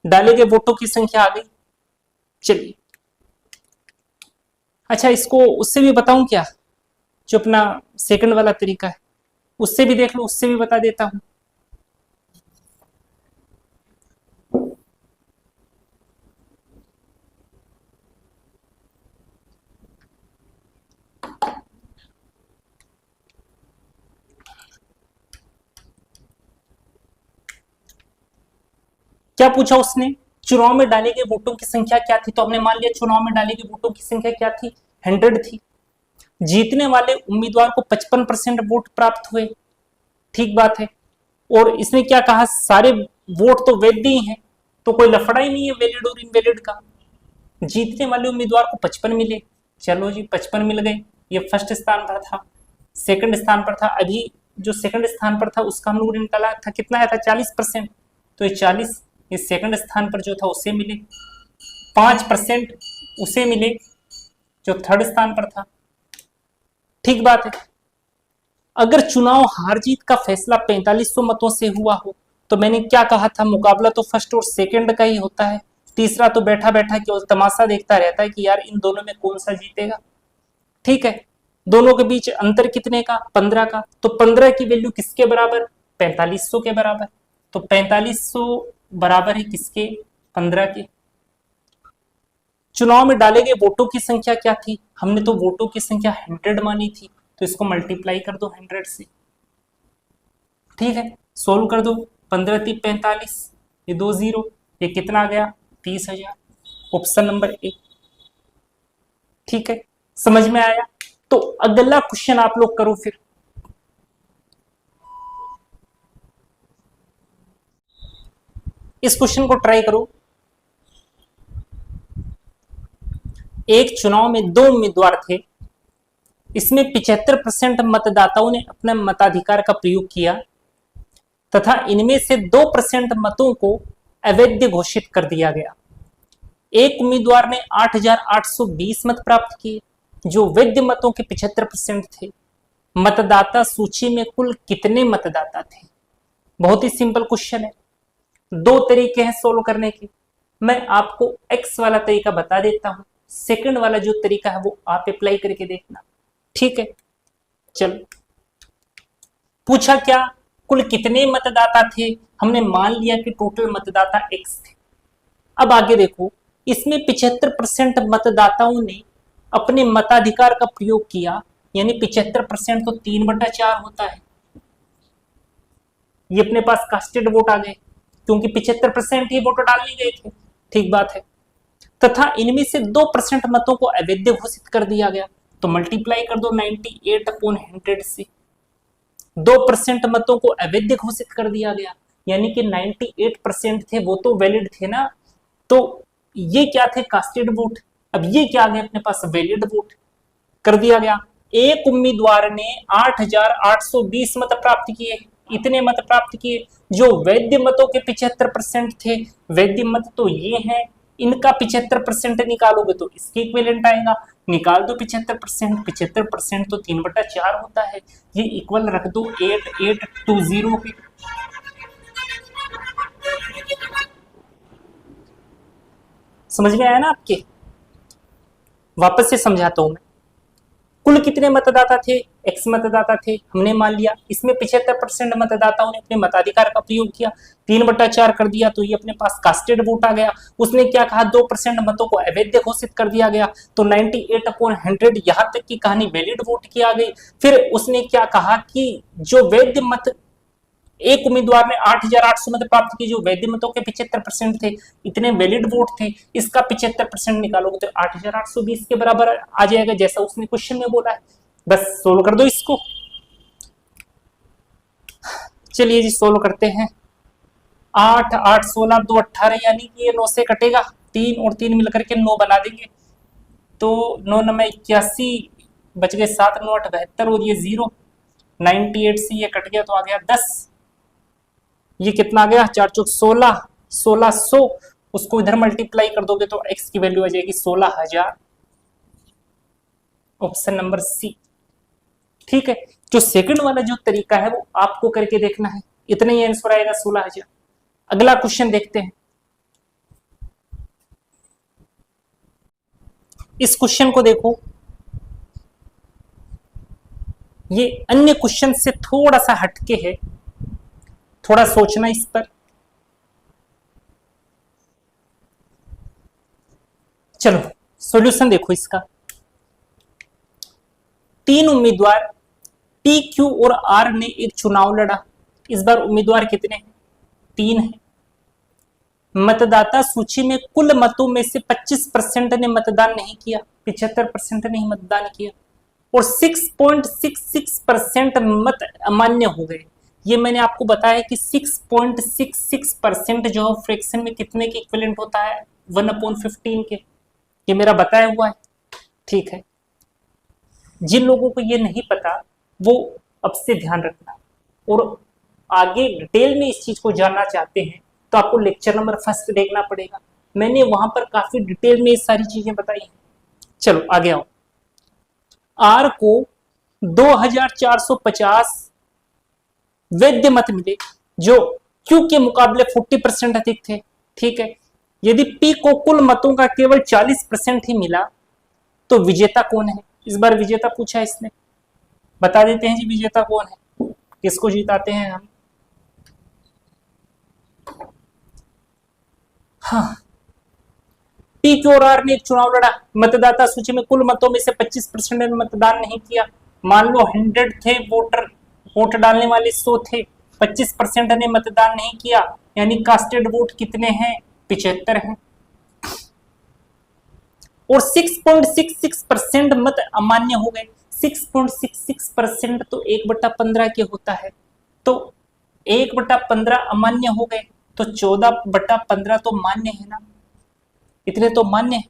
डाले गए वोटों की संख्या आ गई। चलिए, अच्छा इसको उससे भी बताऊं क्या, जो अपना सेकंड वाला तरीका है उससे भी देख लो, उससे भी बता देता हूं। क्या पूछा उसने, चुनाव में डाले गए वोटों की संख्या क्या थी, तो हमने मान लिया चुनाव में डाले गए वोटों की संख्या क्या थी, 100 थी। जीतने वाले उम्मीदवार को 55% वोट प्राप्त हुए, ठीक बात है। और इसने क्या कहा, सारे वोट तो वैध ही हैं, तो कोई लफड़ा ही नहीं है वैलिड और इनवैलिड का। जीतने वाले उम्मीदवार को 55 मिले, चलो जी 55 मिल गए, ये फर्स्ट स्थान पर था। सेकंड स्थान पर था, अभी जो सेकंड स्थान पर था उसका हम लोग निकाला था, कितना आया था 40%, तो ये 40 ये सेकंड स्थान पर जो था उसे मिले, 5% उसे मिले जो थर्ड स्थान पर था, ठीक बात है। अगर चुनाव हार जीत का फैसला 4500 मतों से हुआ हो, तो मैंने क्या कहा था, मुकाबला तो फर्स्ट और सेकंड का ही होता है, तीसरा तो बैठा बैठा केवल तमाशा देखता रहता है कि यार इन दोनों में कौन सा जीतेगा। ठीक है, दोनों के बीच अंतर कितने का, 15 का, तो 15 की वैल्यू किसके बराबर, 4500 के बराबर, तो 4500 बराबर है किसके, 15 के। चुनाव में डाले गए वोटों की संख्या क्या थी, हमने तो वोटों की संख्या 100 मानी थी, तो इसको मल्टीप्लाई कर दो 100 से। ठीक है, सोल्व कर दो, 15 थी 45, ये 2 0, ये कितना आ गया 30,000, ऑप्शन नंबर 1। ठीक है, समझ में आया। तो अगला क्वेश्चन आप लोग करो फिर। इस क्वेश्चन को ट्राई करो। एक चुनाव में 2 उम्मीदवार थे, इसमें 75% मतदाताओं ने अपने मताधिकार का प्रयोग किया तथा इनमें से 2% मतों को अवैध घोषित कर दिया गया। एक उम्मीदवार ने 8,820 मत प्राप्त किए, जो वैध मतों के 75% थे। मतदाता सूची में कुल कितने मतदाता थे। बहुत ही सिंपल क्वेश्चन है, 2 तरीके हैं सोल्व करने के। मैं आपको एक्स वाला तरीका बता देता हूं, सेकंड वाला जो तरीका है वो आप अप्लाई करके देखना। ठीक है, चलो पूछा क्या, कुल कितने मतदाता थे, हमने मान लिया कि टोटल मतदाता एक्स थे। अब आगे देखो, इसमें 75% मतदाताओं ने अपने मताधिकार का प्रयोग किया, यानी 75% तो 3/4 होता है। ये अपने पास कास्टेड वोट आ गए, क्योंकि 75% ही वोट डालने गए थे, ठीक बात है। तथा इनमें से 2% मतों को अवैध घोषित कर दिया गया, तो मल्टीप्लाई कर दो 98/100 से। 2% मतों को अवैध घोषित कर दिया गया, यानी कि 98% थे वो तो वैलिड थे ना, तो ये क्या थे, कास्टेड वोट। अब ये क्या आ गए अपने पास, वैलिड वोट कर दिया गया। एक उम्मीदवार ने 8,820 मत प्राप्त किए, इतने मत प्राप्त किए, जो वैध मतों के 75% थे। वैध मत तो ये हैं, इनका 75% निकालोगे तो इसके इक्विवेलेंट आएगा, निकाल दो 75%, 75% तो 3/4 होता है, ये इक्वल रख दो 8820 के। समझ में आया ना आपके, वापस से समझाता हूं मैं। कुल कितने मतदाता थे, एक्स मतदाता थे, हमने मान लिया। इसमें 75% मतदाताओं ने अपने मताधिकार का प्रयोग किया, 3/4 कर दिया, तो ये अपने पास कास्टेड वोट आ गया। उसने क्या कहा, 2% मतों को अवैध घोषित कर दिया गया, तो 98/100 यहां तक की कहानी वैलिड वोट की आ गई। फिर उसने क्या कहा कि जो वैध मत, एक उम्मीदवार ने 8,800 मत प्राप्त किए, जो वैध मतों के 75% थे, इतने वैलिड वोट थे, इसका 75% निकालोगे तो 8,820 के बराबर आ जाएगा, जैसा उसने क्वेश्चन में बोला है। बस सोल्व कर दो इसको। चलिए जी सोल्व करते हैं। 8 8 16 2 18, यानी कि ये 9 से कटेगा, 3 और 3 मिलकर के 9 बना देंगे। तो 9 9 81, बच गए 7 9 8 72, और ये 0 98 से ये कट गया तो आ गया 10। ये कितना आ गया, 4 चौक 16, 1600, उसको इधर मल्टीप्लाई कर दोगे तो x की वैल्यू आ जाएगी 16,000। Option number C. ठीक है, जो सेकंड वाला जो तरीका है वो आपको करके देखना है, इतना ही आंसर आएगा 16,000। अगला क्वेश्चन देखते हैं। इस क्वेश्चन को देखो, ये अन्य क्वेश्चन से थोड़ा सा हटके है, थोड़ा सोचना इस पर। चलो सॉल्यूशन देखो इसका। 3 उम्मीदवार P, Q और R ने एक चुनाव लड़ा। इस बार उम्मीदवार कितने हैं, 3 है। मतदाता सूची में कुल मतों में से 25% ने मतदान नहीं किया, 75% ने मतदान किया, और 6.66% मत अमान्य हो गए। ये मैंने आपको बताया कि 6.66% जो है फ्रैक्शन में कितने के इक्विवेलेंट होता है, 1/15 के। ये मेरा बताया हुआ है, ठीक है। जिन लोगों को ये नहीं पता वो अब से ध्यान रखना, और आगे डिटेल में इस चीज को जानना चाहते हैं तो आपको लेक्चर नंबर 1 देखना पड़ेगा। मैंने वहां पर काफी डिटेल में ये सारी चीजें बताई हैं। चलो आगे आओ। आर को 2450 वैध मत मिले जो क्यू के मुकाबले 40% अधिक थे, ठीक है। यदि पी को कुल मतों का केवल 40% ही मिला तो विजेता कौन है। इस बार विजेता पूछा इसने, बता देते हैं जी विजेता कौन है, किसको जिताते हैं हम। हाँ, पी, क्यू और आर ने एक चुनाव लड़ा। मतदाता सूची में कुल मतों में से 25% ने मतदान नहीं किया। मान लो 100 थे वोटर, वोट डालने वाले 100 थे, 25% ने मतदान नहीं किया, यानी कास्टेड वोट कितने हैं, 75 हैं। और 6.66% मत अमान्य हो गए। 6.66% तो 1/15 के होता है, तो 1/15 अमान्य हो गए, तो 14/15 तो मान्य है ना, इतने तो मान्य है।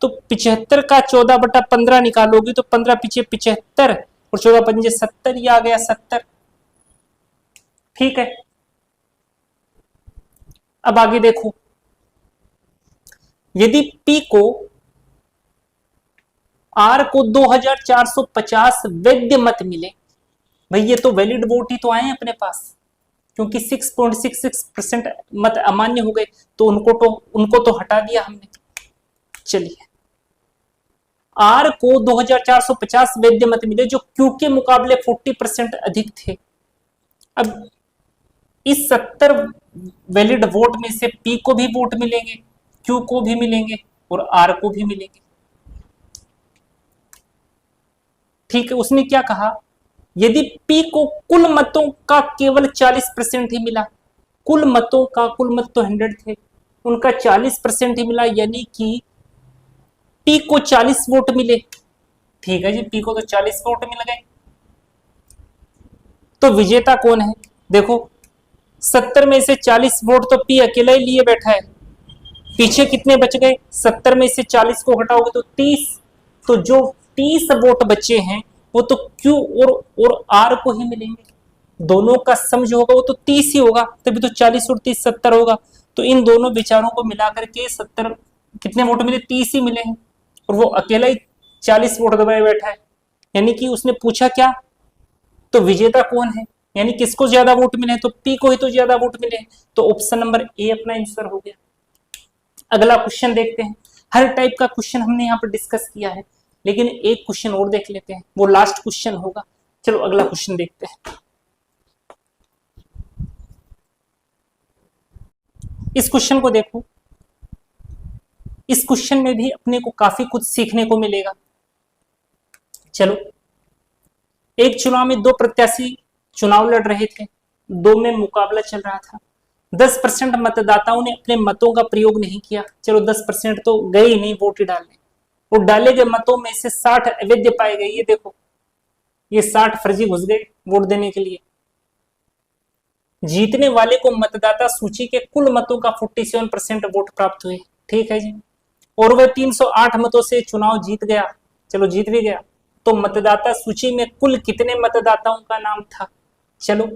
तो 75 का 14/15 निकालोगे तो 15 पीछे 75 और 14 पंजे 70, ये आ गया 70। ठीक है, अब आगे देखो। यदि P को R को 2450 वैध मत मिले, भाई ये तो वैलिड वोट ही तो आए हैं अपने पास, क्योंकि 6.66% मत अमान्य हो गए, तो उनको तो हटा दिया हमने। चलिए, R को 2450 वैध मत मिले जो Q के मुकाबले 40% अधिक थे। अब इस 70 वैलिड वोट में से P को भी वोट मिलेंगे, Q को भी मिलेंगे और R को भी मिलेंगे। ठीक है, उसने क्या कहा, यदि P को कुल मतों का केवल 40% ही मिला, कुल मतों का, कुल मत तो 100 थे, उनका 40% ही मिला, यानी कि P को 40 वोट मिले। ठीक है जी, P को तो 40 वोट मिल गए, तो विजेता कौन है। देखो 70 में से 40 वोट तो P अकेला ही लिए बैठा है, पीछे कितने बच गए, 70 में से 40 को हटाओगे तो 30, तो जो 30 वोट बचे हैं वो तो Q और R को ही मिलेंगे। दोनों का सम जो होगा वो तो 30 ही होगा, तभी तो 40 और 30 70 होगा। तो इन दोनों विचारों को मिलाकर के 70 कितने वोट मिले, 30 ही मिले हैं, और वो अकेला ही 40 वोट दबाए बैठा है। यानी कि उसने पूछा क्या, तो विजेता कौन है, यानी किसको ज्यादा वोट मिले, तो P को ही तो ज्यादा वोट मिले, तो ऑप्शन नंबर ए अपना आंसर हो गया। अगला क्वेश्चन देखते हैं। हर टाइप का क्वेश्चन हमने यहाँ पर डिस्कस किया है, लेकिन एक क्वेश्चन और देख लेते हैं, वो लास्ट क्वेश्चन होगा। चलो अगला क्वेश्चन देखते हैं। इस क्वेश्चन को देखो, इस क्वेश्चन में भी अपने को काफी कुछ सीखने को मिलेगा। चलो, एक चुनाव में 2 प्रत्याशी चुनाव लड़ रहे थे, 2 में मुकाबला चल रहा था। 10% मतदाताओं ने अपने मतों का प्रयोग नहीं किया। चलो 10% तो गए ही नहीं वोट डालने, और डाले गए मतों में से 60 अवैध पाए गए। ये देखो, ये 60 फर्जी घुस गए वोट देने के लिए। जीतने वाले को मतदाता सूची के कुल मतों का 47% वोट प्राप्त हुए। ठीक है जी। और वह 308 मतों से चुनाव जीत गया। चलो जीत भी गया, तो मतदाता सूची में कुल कितने मतदाताओं का नाम था? चलो,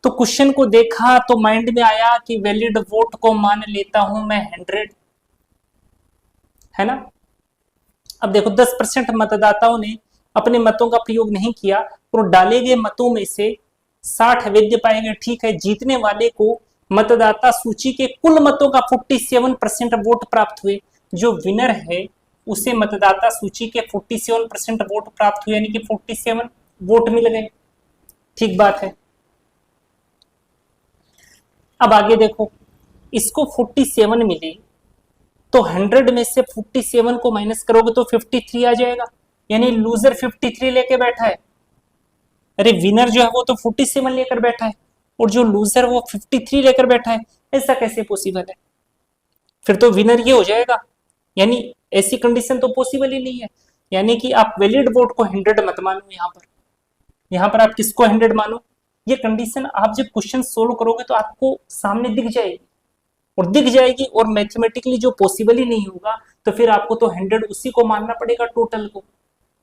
तो क्वेश्चन को देखा तो माइंड में आया कि वैलिड वोट को मान लेता हूं मैं 100, है ना। अब देखो 10% मतदाताओं ने अपने मतों का प्रयोग नहीं किया और डाले गए मतों में से 60 अवैध पाए गए। ठीक है, जीतने वाले को मतदाता सूची के कुल मतों का 47% वोट प्राप्त हुए। जो विनर है उसे मतदाता सूची के 47% वोट प्राप्त हुए, यानी कि 47 वोट मिल गए। ठीक बात है। अब आगे देखो, इसको 47 मिले तो 100 में से 47 को माइनस करोगे तो 53 आ जाएगा, यानी लूजर 53 लेके बैठा है। अरे विनर जो है वो तो 47 लेकर बैठा है और जो लूजर वो 53 लेकर बैठा है। ऐसा कैसे पॉसिबल है? फिर तो विनर ये हो जाएगा, यानी ऐसी कंडीशन तो पॉसिबल ही नहीं है। यानी कि आप वैलिड वोट को 100 मत मानो। यहाँ पर आप किसको 100 मानो? ये कंडीशन आप जब क्वेश्चन सोल्व करोगे तो आपको सामने दिख जाएगी और मैथमेटिकली जो पॉसिबल ही नहीं होगा तो फिर आपको तो 100 उसी को मानना पड़ेगा टोटल को।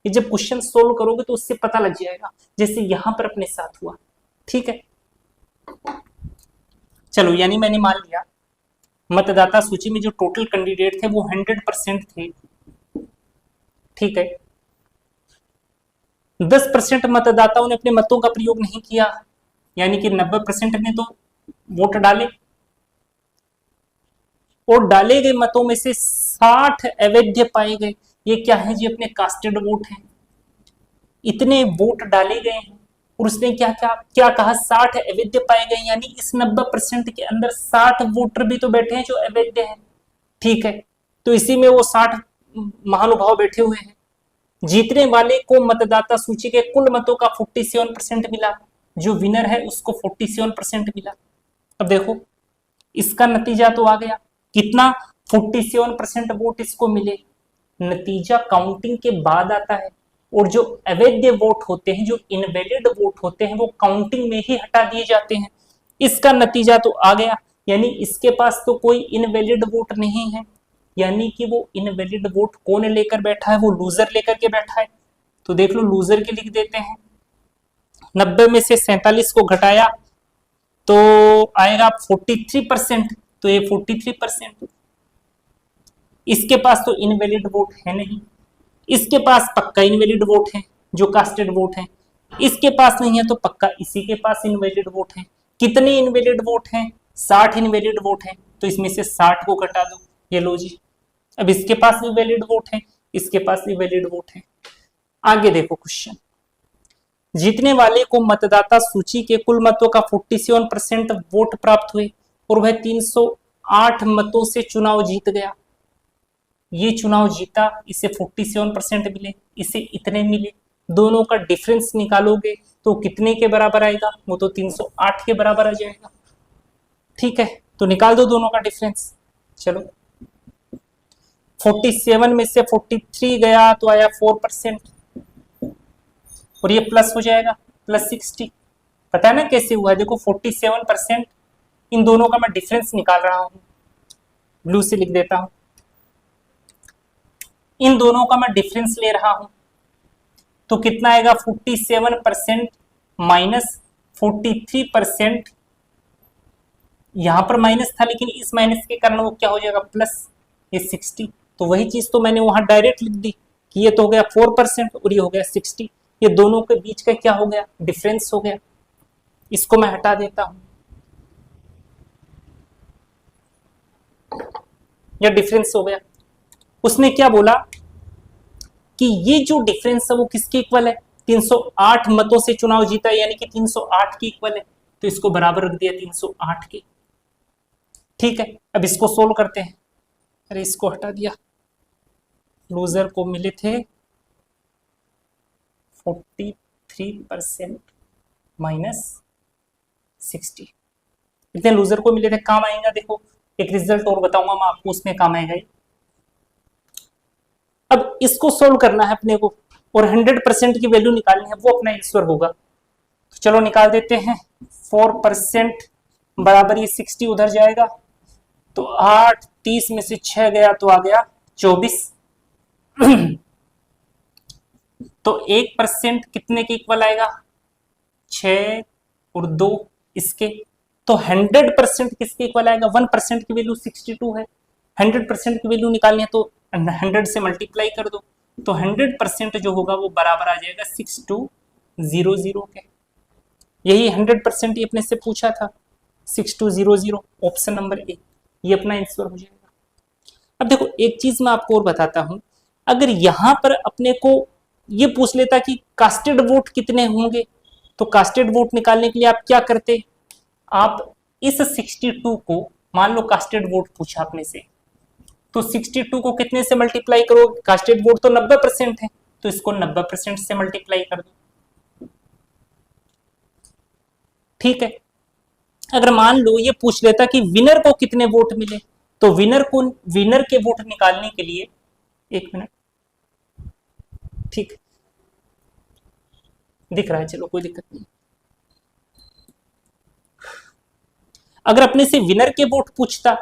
ये जब क्वेश्चन सोल्व करोगे तो उससे पता लग जाएगा, जैसे यहां पर अपने साथ हुआ। ठीक है, चलो, यानी मैंने मान लिया मतदाता सूची में जो टोटल कैंडिडेट थे वो 100% थे। ठीक है, 10% मतदाताओं ने अपने मतों का प्रयोग नहीं किया, यानी कि 90% ने तो वोट डाले, और डाले गए मतों में से 60 अवैध पाए गए। ये क्या है जी? अपने कास्टेड वोट हैं। इतने वोट डाले गए हैं और उसने क्या क्या क्या कहा? 60 अवैध पाए गए, यानी इस 90% के अंदर 60 वोटर भी तो बैठे हैं जो अवैध हैं। ठीक है, तो इसी में वो 60 महानुभाव बैठे हुए हैं। जीतने वाले को मतदाता सूची के कुल मतों का 47% मिला, जो विनर है उसको 47% मिला। अब देखो, इसका नतीजा तो आ गया कितना? 47% वोट इसको मिले। नतीजा काउंटिंग के बाद आता है, और जो अवैध वोट होते हैं, जो इनवैलिड वोट होते हैं, वो काउंटिंग में ही हटा दिए जाते हैं। इसका नतीजा तो आ गया, यानी इसके पास तो कोई इनवैलिड वोट नहीं है, यानी कि वो इनवैलिड वोट कौन लेकर बैठा है? वो लूजर लेकर के बैठा है। तो देख लो, लूजर के लिख देते हैं। 90 में से 47 को घटाया तो आएगा 43%, तो ये 43%। इसके पास तो इनवैलिड वोट है नहीं, इसके पास पक्का इनवैलिड वोट है जो कास्टेड वोट है, इसके पास नहीं है तो पक्का इसी के पास इनवैलिड वोट है। कितने इनवैलिड वोट हैं? 60 इनवैलिड वोट हैं, तो इसमें से 60 को घटा दो। ये लो जी, अब इसके पास भी वैलिड वोट है, इसके पास भी वैलिड वोट है। आगे देखो क्वेश्चन, जीतने वाले को मतदाता सूची के कुल मतों का 47% वोट प्राप्त हुए और वह 308 मतों से चुनाव जीत गया। ये चुनाव जीता, इसे 47% मिले, इसे इतने मिले। दोनों का डिफरेंस निकालोगे तो कितने के बराबर आएगा? वो तो 308 के बराबर आ जाएगा। ठीक है, तो निकाल दो दोनों का डिफरेंस। चलो, 47 में से 43 गया तो आया 4%, और ये प्लस हो जाएगा +60। पता है ना कैसे हुआ? देखो 47%, इन दोनों का मैं डिफरेंस निकाल रहा हूं, ब्लू से लिख देता हूं। इन दोनों का मैं डिफरेंस ले रहा हूं तो कितना आएगा? 47% माइनस 43%। यहां पर माइनस था लेकिन इस माइनस के कारण वो क्या हो जाएगा? प्लस। ये 60, तो वही चीज तो मैंने वहां डायरेक्ट लिख दी कि ये तो हो गया 4% और ये हो गया 60। ये दोनों के बीच का क्या हो गया? डिफरेंस हो गया। इसको मैं हटा देता हूं, यह डिफरेंस हो गया। उसने क्या बोला कि ये जो डिफरेंस है वो किसके इक्वल है? 308 मतों से चुनाव जीता, यानी कि 308 की इक्वल है, तो इसको बराबर रख दिया 308 के। ठीक है, अब इसको सोल्व करते हैं। अरे इसको हटा दिया, लूजर को मिले थे 43% माइनस 60। इतने लूजर को मिले थे, काम आएगा। देखो एक रिजल्ट और बताऊंगा मैं आपको, उसमें काम आएगा। अब इसको सोल्व करना है अपने को और 100% की वैल्यू निकालनी है, वो अपना आंसर होगा। तो चलो निकाल देते हैं। 4% बराबर ये 60 उधर जाएगा, तो 8, 30 में से 6 गया तो आ गया 24। तो 1% कितने के इक्वल आएगा? 6 और 2 इसके। तो 100% किसके इक्वल आएगा? 1% की वैल्यू 62 है, 100% की वैल्यू निकालनी है तो 100 से मल्टीप्लाई कर दो, तो 100% जो होगा वो बराबर आ जाएगा 6200 के। यही 100% ही अपने से पूछा था, 6200, ऑप्शन नंबर ए, ये अपना आंसर हो जाएगा। अब देखो एक चीज मैं आपको और बताता हूं, अगर यहां पर अपने को ये पूछ लेता कि कास्टेड वोट कितने होंगे, तो कास्टेड वोट निकालने के लिए आप क्या करते? आप इस 62 को, मान लो कास्टेड वोट पूछा अपने से, तो 62 को कितने से मल्टीप्लाई करो? कास्टेड वोट तो 90% है, तो इसको 90% से मल्टीप्लाई कर दो, ठीक है। अगर मान लो ये पूछ लेता कि विनर को कितने वोट मिले, तो विनर के वोट निकालने के लिए, एक मिनट, ठीक दिख रहा है, चलो कोई दिक्कत नहीं। अगर अपने से विनर के वोट पूछता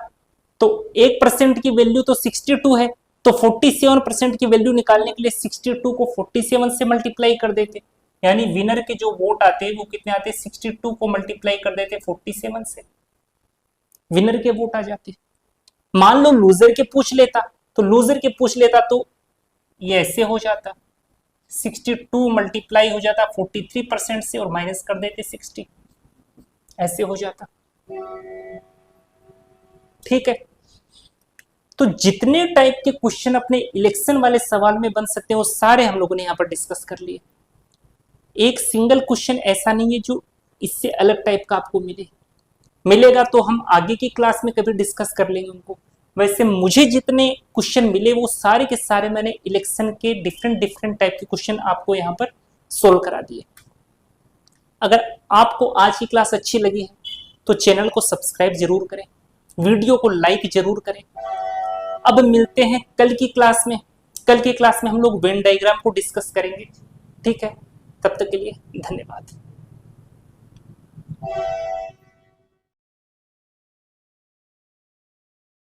तो 1% की वैल्यू तो 62 है, तो 47% की वैल्यू निकालने के लिए 62 को 47 से मल्टीप्लाई कर देते, यानी विनर के जो वोट आते हैं वो कितने आते हैं? 62 को मल्टीप्लाई कर देते 47 से, विनर के वोट आ जाते। मान लो लूजर के पूछ लेता, तो लूजर के पूछ लेता तो ये ऐसे हो जाता, 62 मल्टीप्लाई हो जाता 43% से और माइनस कर देते 60, ऐसे हो जाता, ठीक है। तो जितने टाइप के क्वेश्चन अपने इलेक्शन वाले सवाल में बन सकते हैं वो सारे हम लोगों ने यहां पर डिस्कस कर लिए। एक सिंगल क्वेश्चन ऐसा नहीं है जो इससे अलग टाइप का आपको मिलेगा तो हम आगे की क्लास में कभी डिस्कस कर लेंगे उनको। वैसे मुझे जितने क्वेश्चन मिले वो सारे के सारे मैंने इलेक्शन के डिफरेंट टाइप के क्वेश्चन आपको यहाँ पर सोल्व करा दिए। अगर आपको आज की क्लास अच्छी लगी है तो चैनल को सब्सक्राइब जरूर करें, वीडियो को लाइक जरूर करें। अब मिलते हैं कल की क्लास में। कल की क्लास में हम लोग वेन डायग्राम को डिस्कस करेंगे, ठीक है। तब तक के लिए धन्यवाद।